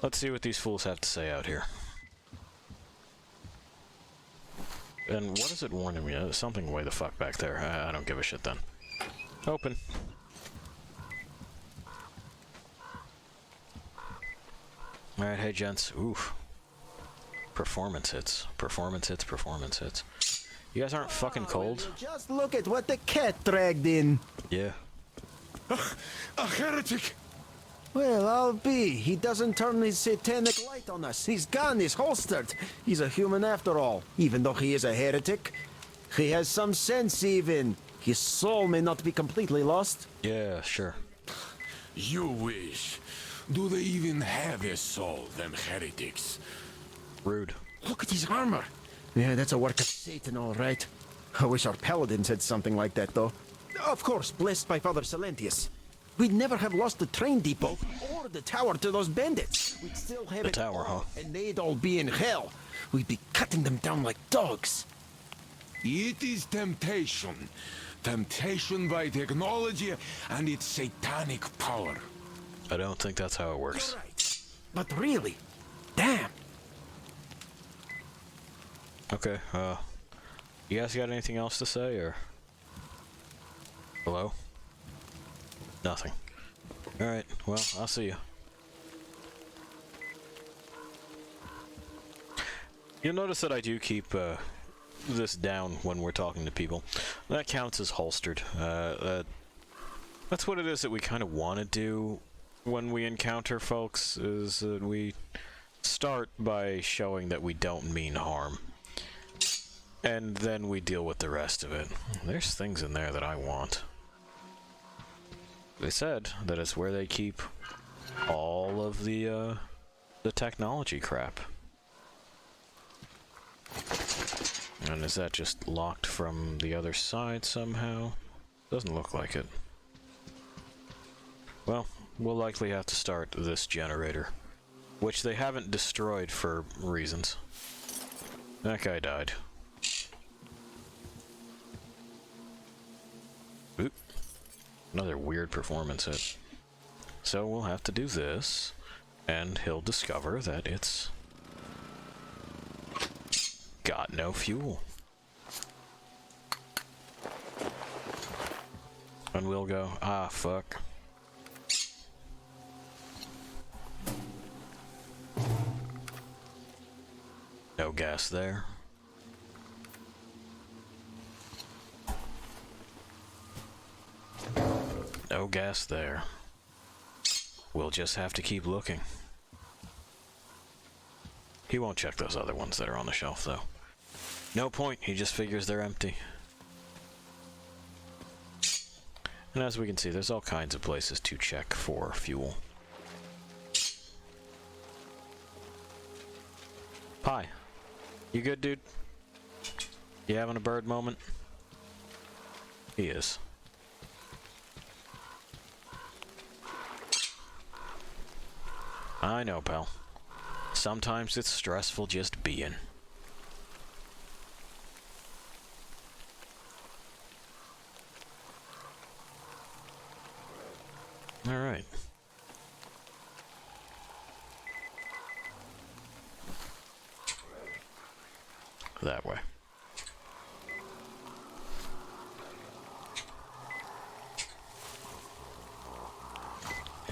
Let's see what these fools have to say out here. And what is it warning me? There's something way the fuck back there. I don't give a shit then. Open. Alright, hey gents. Oof. Performance hits. Performance hits, performance hits. You guys aren't fucking cold? Just look at what the cat dragged in. Yeah. A heretic! Well, I'll be. He doesn't turn his satanic light on us. His gun is holstered. He's a human after all, even though he is a heretic. He has some sense even. His soul may not be completely lost. Yeah, sure. You wish. Do they even have a soul, them heretics? Rude. Look at his armor. Yeah, that's a work of Satan, all right. I wish our paladin said something like that, though. Of course, blessed by Father Silentius. We'd never have lost the train depot or the tower to those bandits. We'd still have the tower, huh? And they'd all be in hell. We'd be cutting them down like dogs. It is temptation. Temptation by technology and its satanic power. I don't think that's how it works. You're right. But really, damn. Okay, you guys got anything else to say, or? Hello? Nothing. Alright, well, I'll see you. You'll notice that I do keep, this down when we're talking to people. That counts as holstered. That's what it is that we kind of want to do when we encounter folks, is that we start by showing that we don't mean harm. And then we deal with the rest of it. There's things in there that I want. They said that it's where they keep all of the technology crap. And is that just locked from the other side somehow? Doesn't look like it. Well, we'll likely have to start this generator, which they haven't destroyed for reasons. That guy died. Oop. Another weird performance hit. So we'll have to do this, and he'll discover that it's got no fuel. And we'll go, ah, fuck. No gas there. No gas there. We'll just have to keep looking. He won't check those other ones that are on the shelf, though. No point, he just figures they're empty. And as we can see, there's all kinds of places to check for fuel. Pie. You good, dude? You having a bird moment? He is. I know, pal. Sometimes it's stressful just being. All right. That way.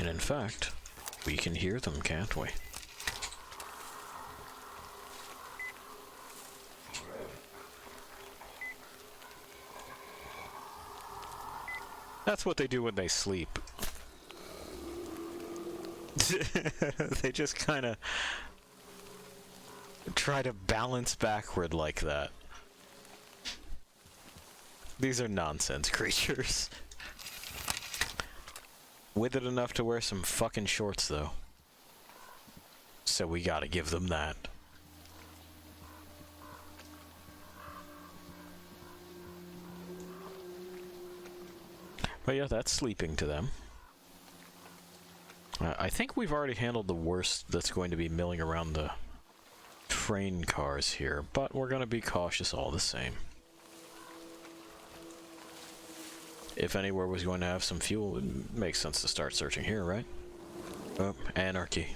And in fact, we can hear them, can't we? That's what they do when they sleep. They just kind of try to balance backward like that. These are nonsense creatures. Withered enough to wear some fucking shorts, though. So we gotta give them that. But yeah, that's sleeping to them. I think we've already handled the worst that's going to be milling around the train cars here, but we're going to be cautious all the same. If anywhere was going to have some fuel, it makes sense to start searching here, right? Oh, anarchy.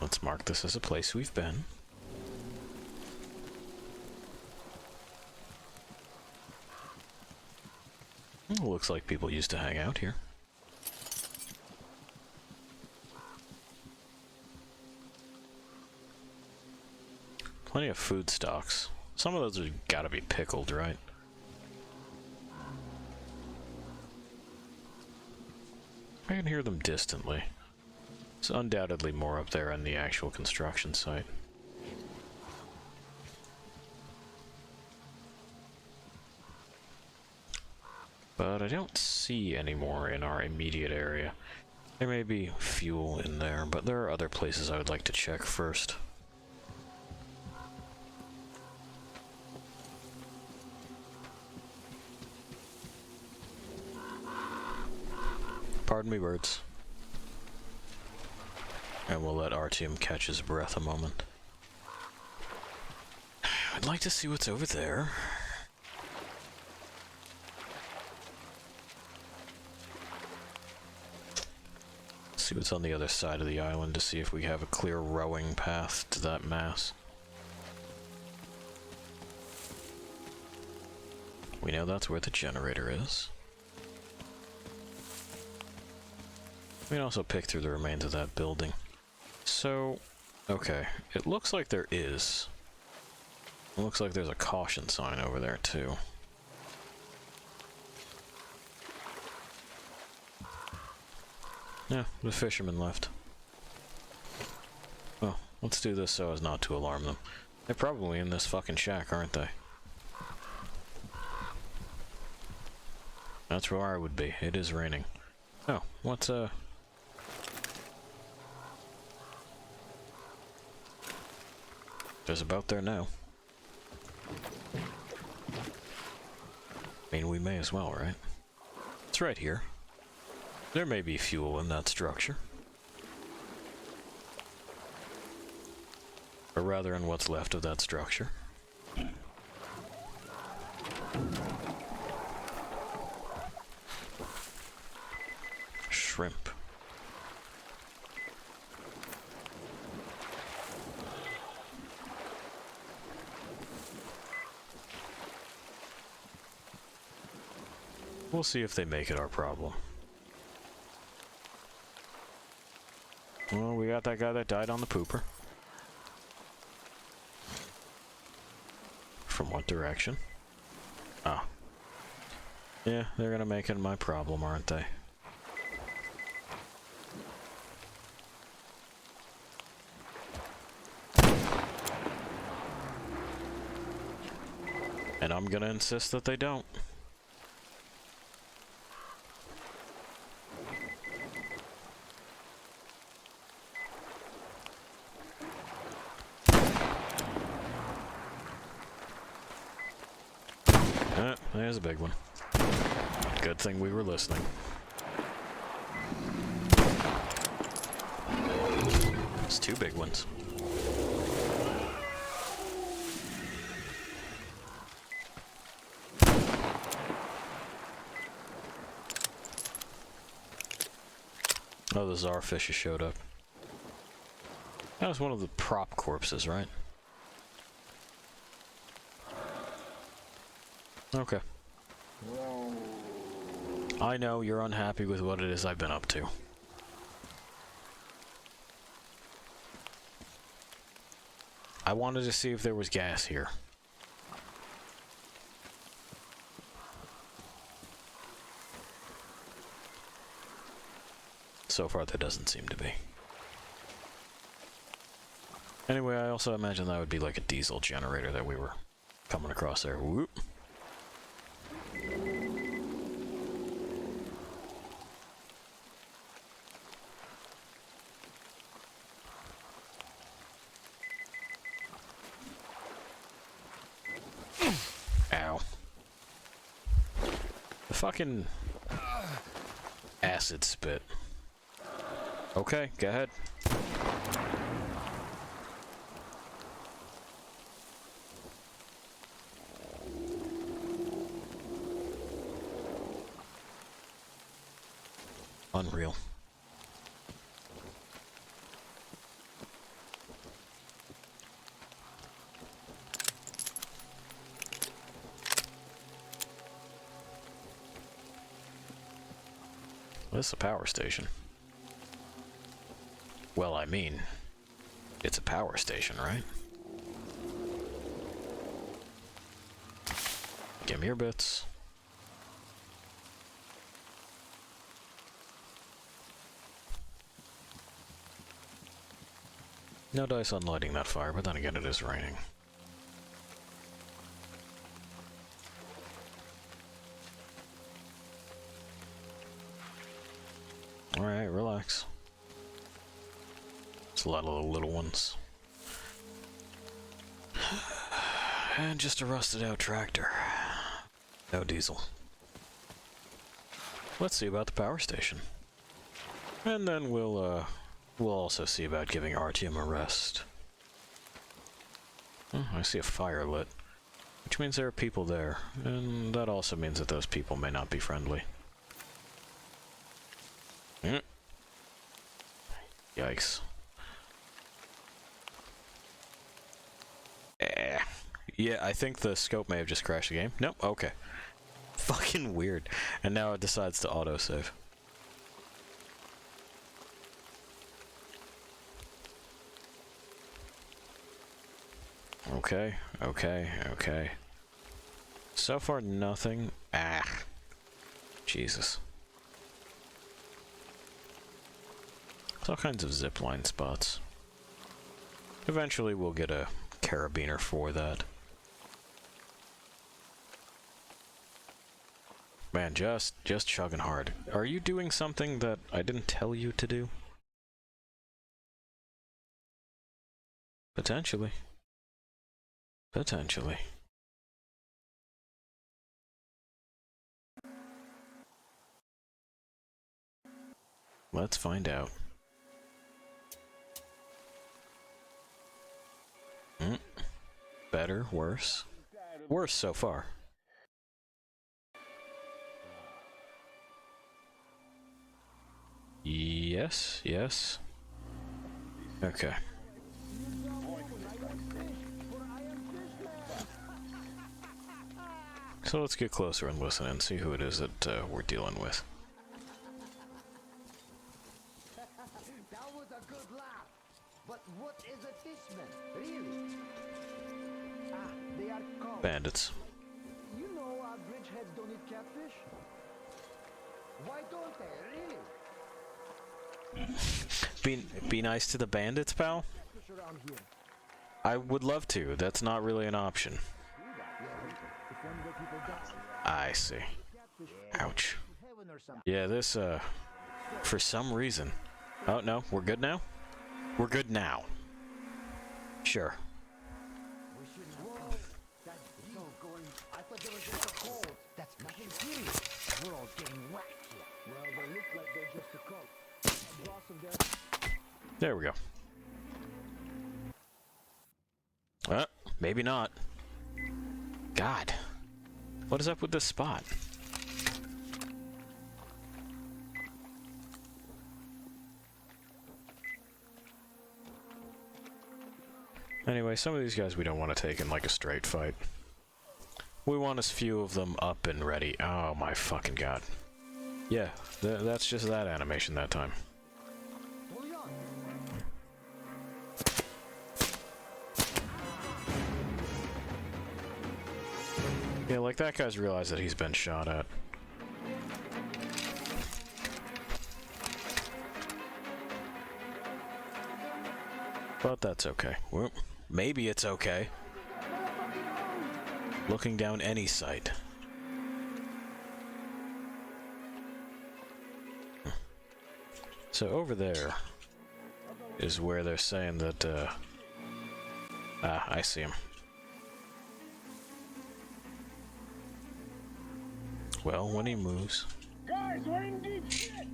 Let's mark this as a place we've been. Looks like people used to hang out here. Plenty of food stocks. Some of those have gotta be pickled, right? I can hear them distantly. There's undoubtedly more up there on the actual construction site. But I don't see any more in our immediate area. There may be fuel in there, but there are other places I would like to check first. Pardon me, birds. And we'll let Artyom catch his breath a moment. I'd like to see what's over there. See what's on the other side of the island to see if we have a clear rowing path to that mass. We know that's where the generator is. We can also pick through the remains of that building. So, okay, it looks like there is. It looks like there's a caution sign over there too. Yeah, the fishermen left. Well, let's do this so as not to alarm them. They're probably in this fucking shack, aren't they? That's where I would be. It is raining. Oh, what's There's a boat there now. I mean, we may as well, right? It's right here. There may be fuel in that structure. Or rather, in what's left of that structure. Shrimp. We'll see if they make it our problem. Well, we got that guy that died on the pooper. From what direction? Ah. Yeah, they're gonna make it my problem, aren't they? And I'm gonna insist that they don't. There's a big one. Good thing we were listening. It's two big ones. Oh, the Czarfish has showed up. That was one of the prop corpses, right? Okay. I know you're unhappy with what it is I've been up to. I wanted to see if there was gas here. So far, there doesn't seem to be. Anyway, I also imagine that would be like a diesel generator that we were coming across there. Whoop. Ow. The fucking acid spit. Okay, go ahead. Unreal. This is a power station. Well, I mean, it's a power station, right? Give me your bits. No dice on lighting that fire, but then again, it is raining. Alright, relax. It's a lot of the little ones. And just a rusted out tractor. No diesel. Let's see about the power station. And then we'll also see about giving Artyom a rest. Oh, I see a fire lit. Which means there are people there. And that also means that those people may not be friendly. Yikes. Yeah, I think the scope may have just crashed the game. Nope, okay. Fucking weird. And now it decides to autosave. Okay, okay, okay. So far, nothing. Jesus. There's all kinds of zipline spots. Eventually, we'll get a carabiner for that. Man, just chugging hard. Are you doing something that I didn't tell you to do? Potentially. Potentially. Let's find out. Better, worse? Worse so far. Yes, yes. Okay. So let's get closer and listen and see who it is that we're dealing with. That was a good laugh. But what is a fishman, really? They are called bandits. You know our bridgeheads don't eat catfish? Why don't they, really? Be nice to the bandits, pal? I would love to. That's not really an option. I see. Ouch. Yeah, this, for some reason... Oh, no, we're good now? We're good now. Sure. There we go. Maybe not. God. What is up with this spot? Anyway, some of these guys we don't want to take in like a straight fight. We want as few of them up and ready. Oh my fucking god. Yeah, that's just that animation that time. Yeah, like that guy's realized that he's been shot at. But that's okay. Well, maybe it's okay. Looking down any sight. So over there is where they're saying that, I see him. Well, when he moves... Guys, we're in deep shit! Hey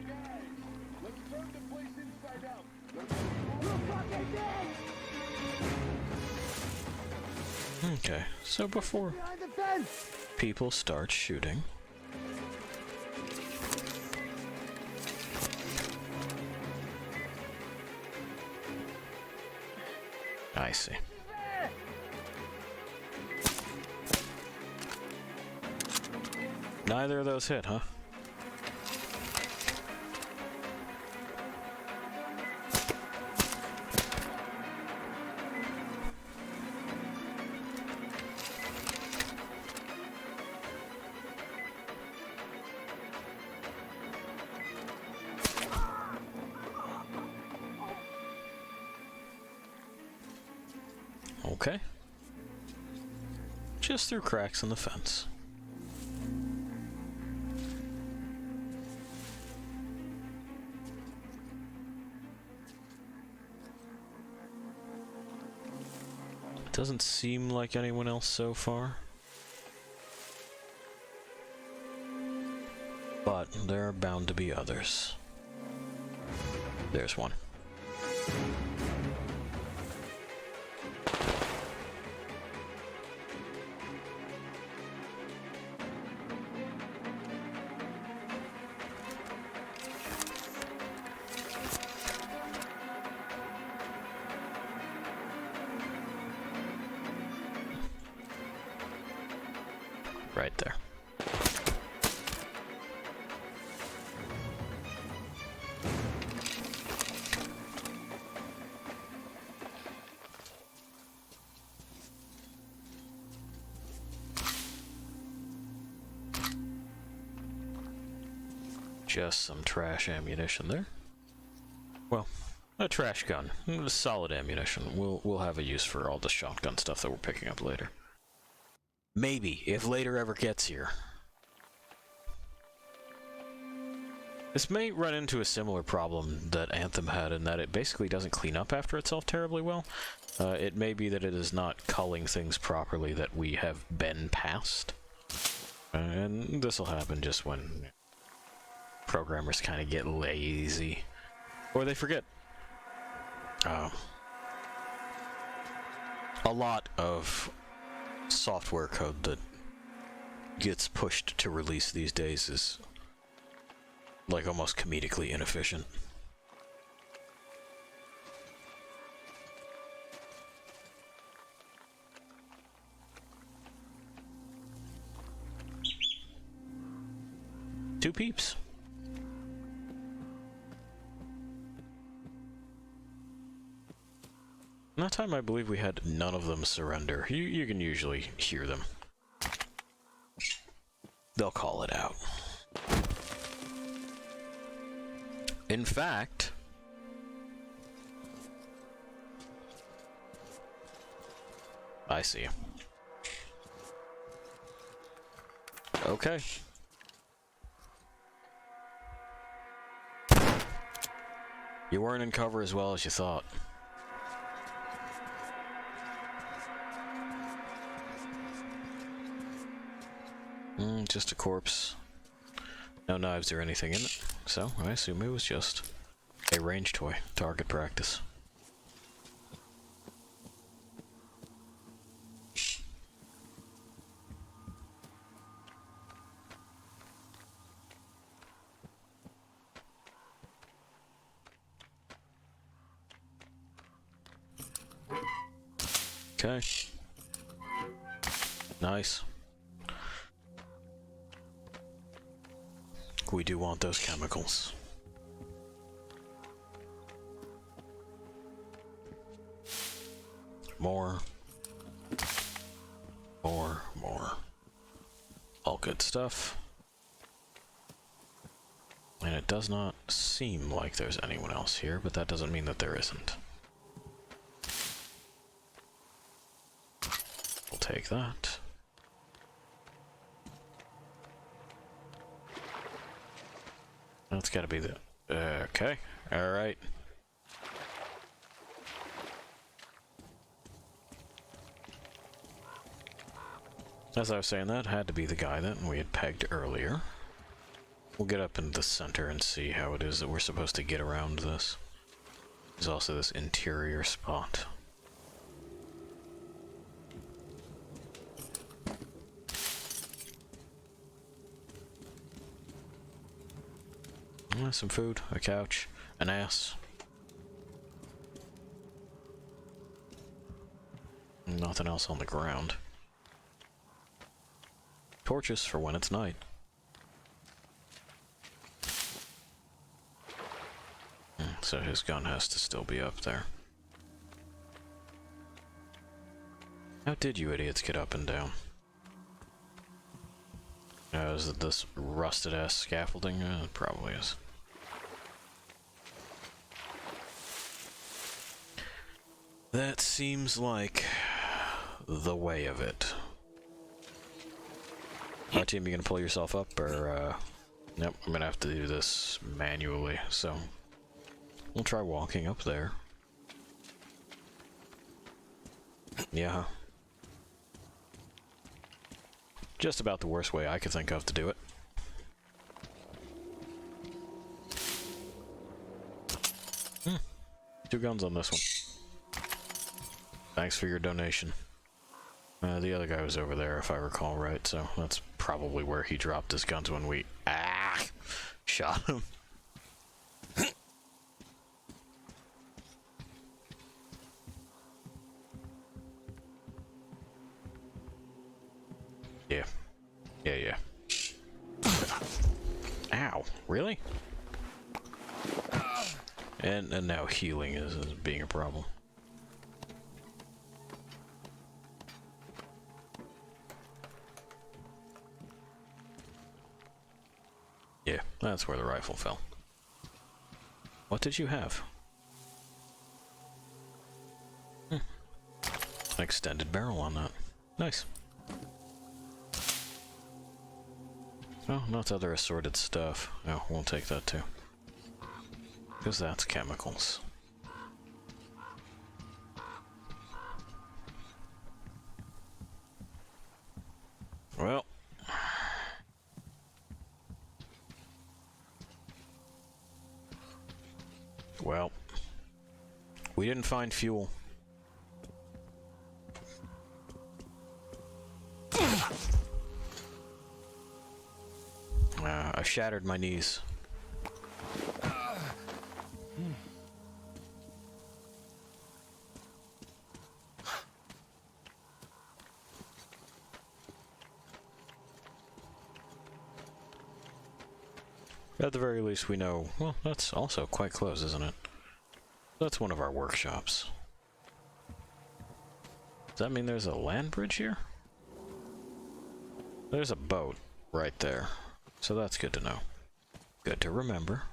guys, let's turn the place inside out. We're fucking dead! Okay, so before people start shooting... I see. Neither of those hit, huh? Okay. Just through cracks in the fence. Doesn't seem like anyone else so far. But there are bound to be others. There's one. Right there. Just some trash ammunition there. Well, a trash gun. Solid ammunition. We'll have a use for all the shotgun stuff that we're picking up later. Maybe, if later ever gets here. This may run into a similar problem that Anthem had in that it basically doesn't clean up after itself terribly well. It may be that it is not culling things properly that we have been past. And this will happen just when programmers kind of get lazy. Or they forget. A lot of software code that gets pushed to release these days is like almost comedically inefficient. Two peeps. That time I believe we had none of them surrender. You can usually hear them. They'll call it out. In fact, I see. Okay. You weren't in cover as well as you thought. Just a corpse. No knives or anything in it, so I assume it was just a range toy. Target practice. Okay. Nice. We do want those chemicals. More. More. All good stuff. And it does not seem like there's anyone else here, but that doesn't mean that there isn't. We'll take that. That's gotta be the... okay, alright. As I was saying, that had to be the guy that we had pegged earlier. We'll get up in the center and see how it is that we're supposed to get around this. There's also this interior spot. Some food, a couch, an ass. Nothing else on the ground. Torches for when it's night. So his gun has to still be up there. How did you idiots get up and down? Is it this rusted ass scaffolding? It probably is. That seems like the way of it. My team, you gonna pull yourself up, or nope, I'm gonna have to do this manually, so we'll try walking up there. Yeah. Just about the worst way I could think of to do it. Two guns on this one. Thanks for your donation. The other guy was over there, if I recall right, so that's probably where he dropped his guns when we shot him. Yeah. Ow, really? And now healing is being a problem. Yeah, that's where the rifle fell. What did you have? An extended barrel on that. Nice. Oh, not other assorted stuff. Oh, we'll take that too. Because that's chemicals. Well, we didn't find fuel. I shattered my knees. At the very least, we know, well, that's also quite close, isn't it? That's one of our workshops. Does that mean there's a land bridge here? There's a boat right there, so that's good to know. Good to remember.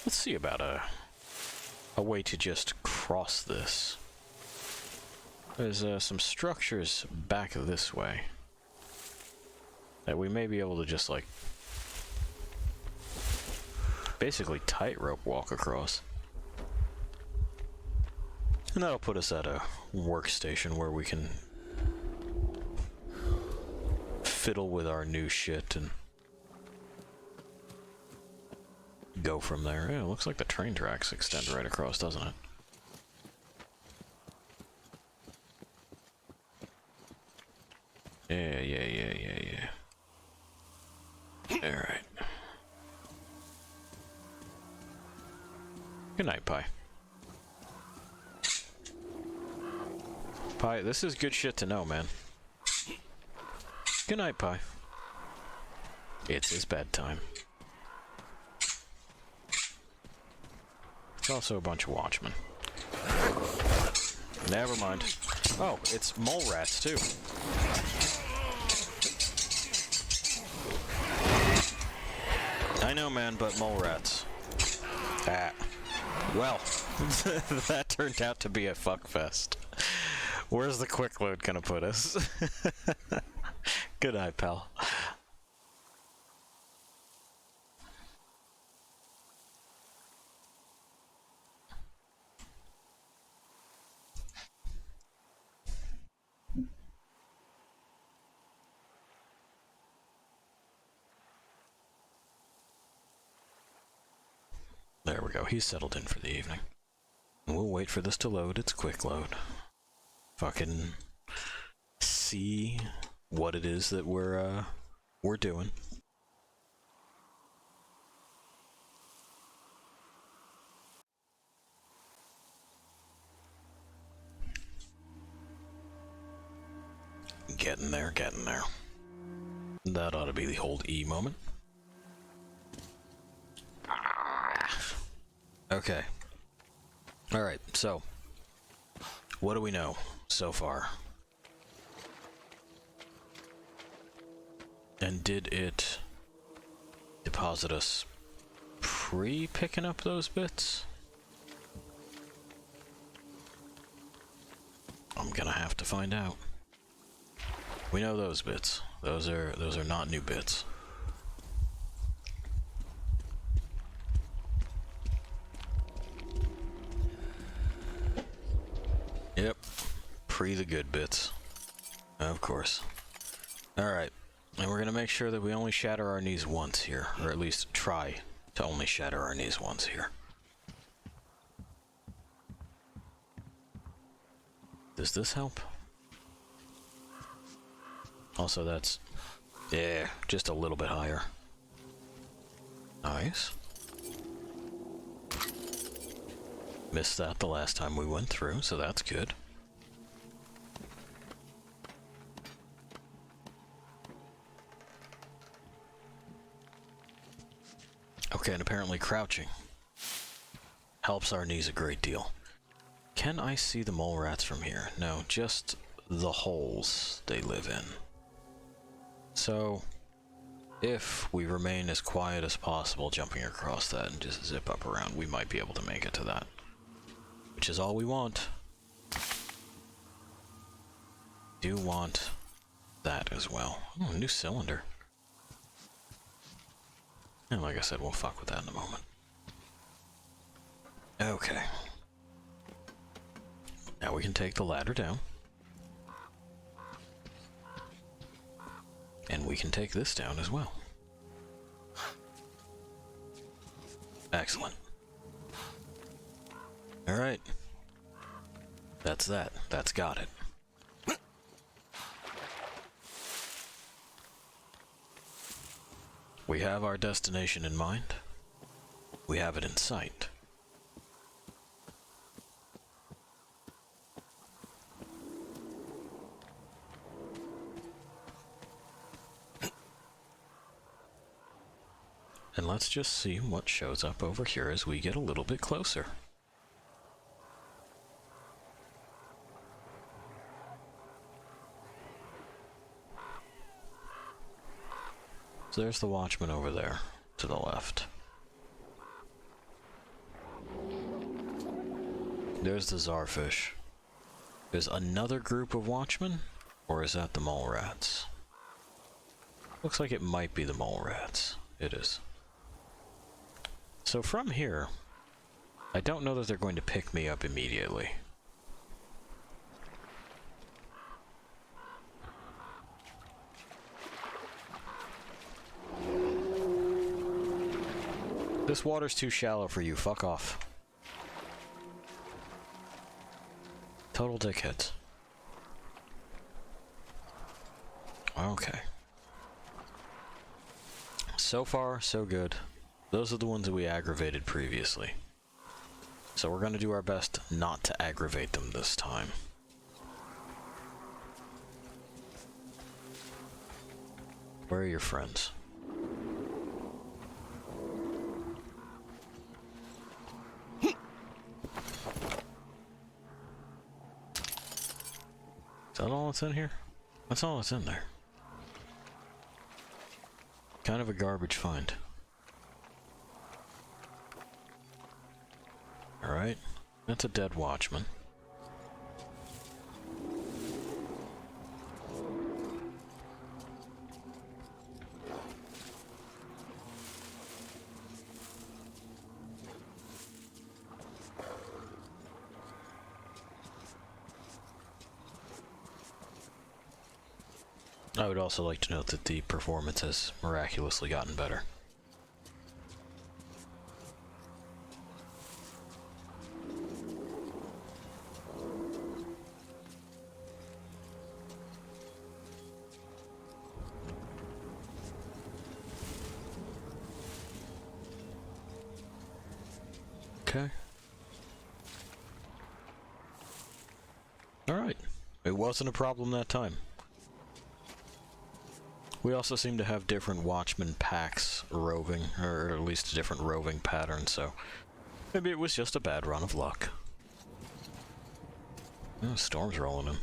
Let's see about a way to just cross this. There's some structures back this way that we may be able to just, like, basically tightrope walk across. And that'll put us at a workstation where we can fiddle with our new shit and go from there. Yeah, it looks like the train tracks extend right across, doesn't it? Yeah. Alright. Good night, Pi. Pi, this is good shit to know, man. Good night, Pi. It's his bedtime. It's also a bunch of watchmen. Never mind. Oh, it's mole rats, too. I know, man, but mole rats. Ah. Well, that turned out to be a fuckfest. Where's the quick load gonna put us? Good night, pal. There we go. He's settled in for the evening. We'll wait for this to load. It's quick load. Fucking see what it is that we're doing. Getting there, getting there. That ought to be the hold E moment. Okay. Alright, so what do we know so far? And did it deposit us pre-picking up those bits? I'm gonna have to find out. We know those bits. Those are not new bits. Yep. Pre the good bits. Of course. Alright. And we're gonna make sure that we only shatter our knees once here. Or at least try to only shatter our knees once here. Does this help? Also, that's... yeah, just a little bit higher. Nice. Missed that the last time we went through, so that's good. Okay, and apparently crouching helps our knees a great deal. Can I see the mole rats from here? No, just the holes they live in. So, if we remain as quiet as possible jumping across that and just zip up around, we might be able to make it to that. Which is all we want. Do want that as well. Oh, new cylinder. And like I said, we'll fuck with that in a moment. Okay. Now we can take the ladder down. And we can take this down as well. Excellent. Alright. That's that. That's got it. We have our destination in mind. We have it in sight. And let's just see what shows up over here as we get a little bit closer. So there's the watchman over there, to the left. There's the czarfish. There's another group of watchmen? Or is that the mole rats? Looks like it might be the mole rats. It is. So from here, I don't know that they're going to pick me up immediately. This water's too shallow for you. Fuck off. Total dickheads. Okay. So far, so good. Those are the ones that we aggravated previously. So we're going to do our best not to aggravate them this time. Where are your friends? Is that all that's in here? That's all that's in there. Kind of a garbage find. Alright, that's a dead watchman. I would also like to note that the performance has miraculously gotten better. Okay. Alright. It wasn't a problem that time. We also seem to have different watchman packs roving, or at least a different roving pattern, so maybe it was just a bad run of luck. Oh, storm's rolling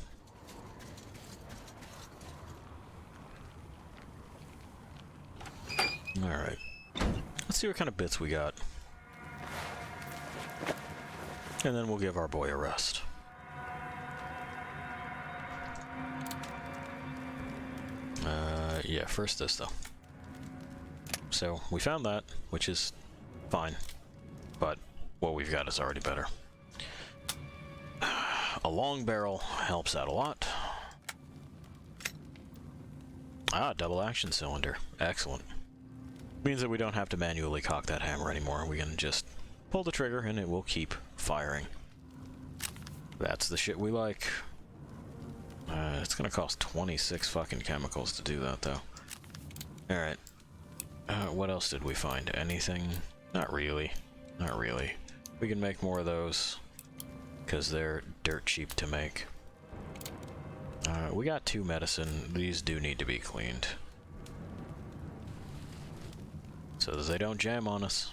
in. Alright. Let's see what kind of bits we got. And then we'll give our boy a rest. Yeah, first this though. So, we found that, which is fine. But what we've got is already better. A long barrel helps out a lot. Ah, double action cylinder. Excellent. Means that we don't have to manually cock that hammer anymore. We can just pull the trigger and it will keep firing. That's the shit we like. It's gonna cost 26 fucking chemicals to do that, though. Alright. What else did we find? Anything? Not really. Not really. We can make more of those, because they're dirt cheap to make. We got 2 medicine. These do need to be cleaned, so that they don't jam on us.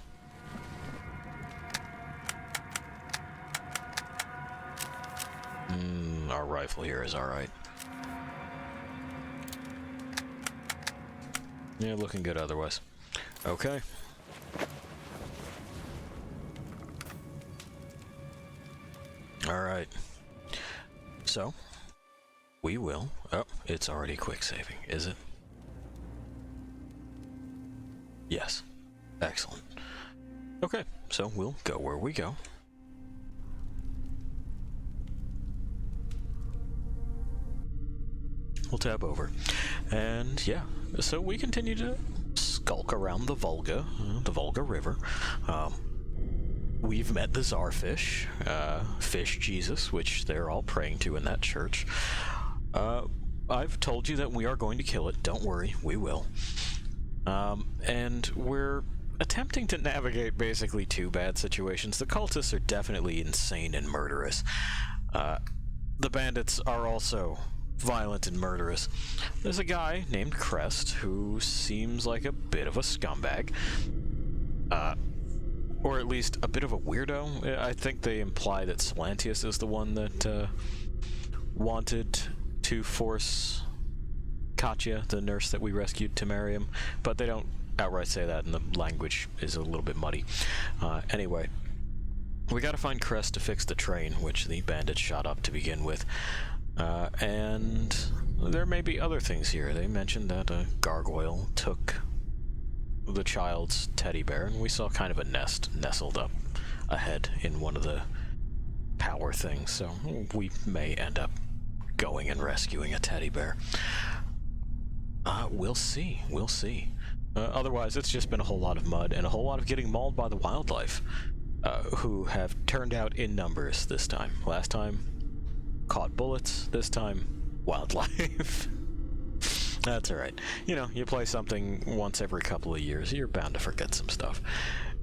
Our rifle here is alright. Yeah, looking good otherwise. Okay. Alright. So, we will... Oh, it's already quick saving, is it? Yes. Excellent. Okay, so we'll go where we go. We'll tab over. And yeah, so we continue to skulk around the Volga River. We've met the Czarfish, Fish Jesus, which they're all praying to in that church. I've told you that we are going to kill it. Don't worry, we will. And we're attempting to navigate basically 2 bad situations. The cultists are definitely insane and murderous. The bandits are also violent and murderous. There's a guy named Crest who seems like a bit of a scumbag. Or at least a bit of a weirdo. I think they imply that Salantius is the one that wanted to force Katya, the nurse that we rescued, to marry him, but they don't outright say that, and the language is a little bit muddy. Anyway, we gotta find Crest to fix the train, which the bandits shot up to begin with. And there may be other things here. They mentioned that a gargoyle took the child's teddy bear, and we saw kind of a nest nestled up ahead in one of the power things, so we may end up going and rescuing a teddy bear. We'll see. We'll see. Otherwise, it's just been a whole lot of mud and a whole lot of getting mauled by the wildlife, who have turned out in numbers this time. Last time, caught bullets. This time, wildlife. That's alright. You know, you play something once every couple of years, you're bound to forget some stuff.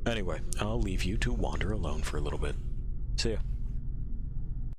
Anyway, I'll leave you to wander alone for a little bit. See ya.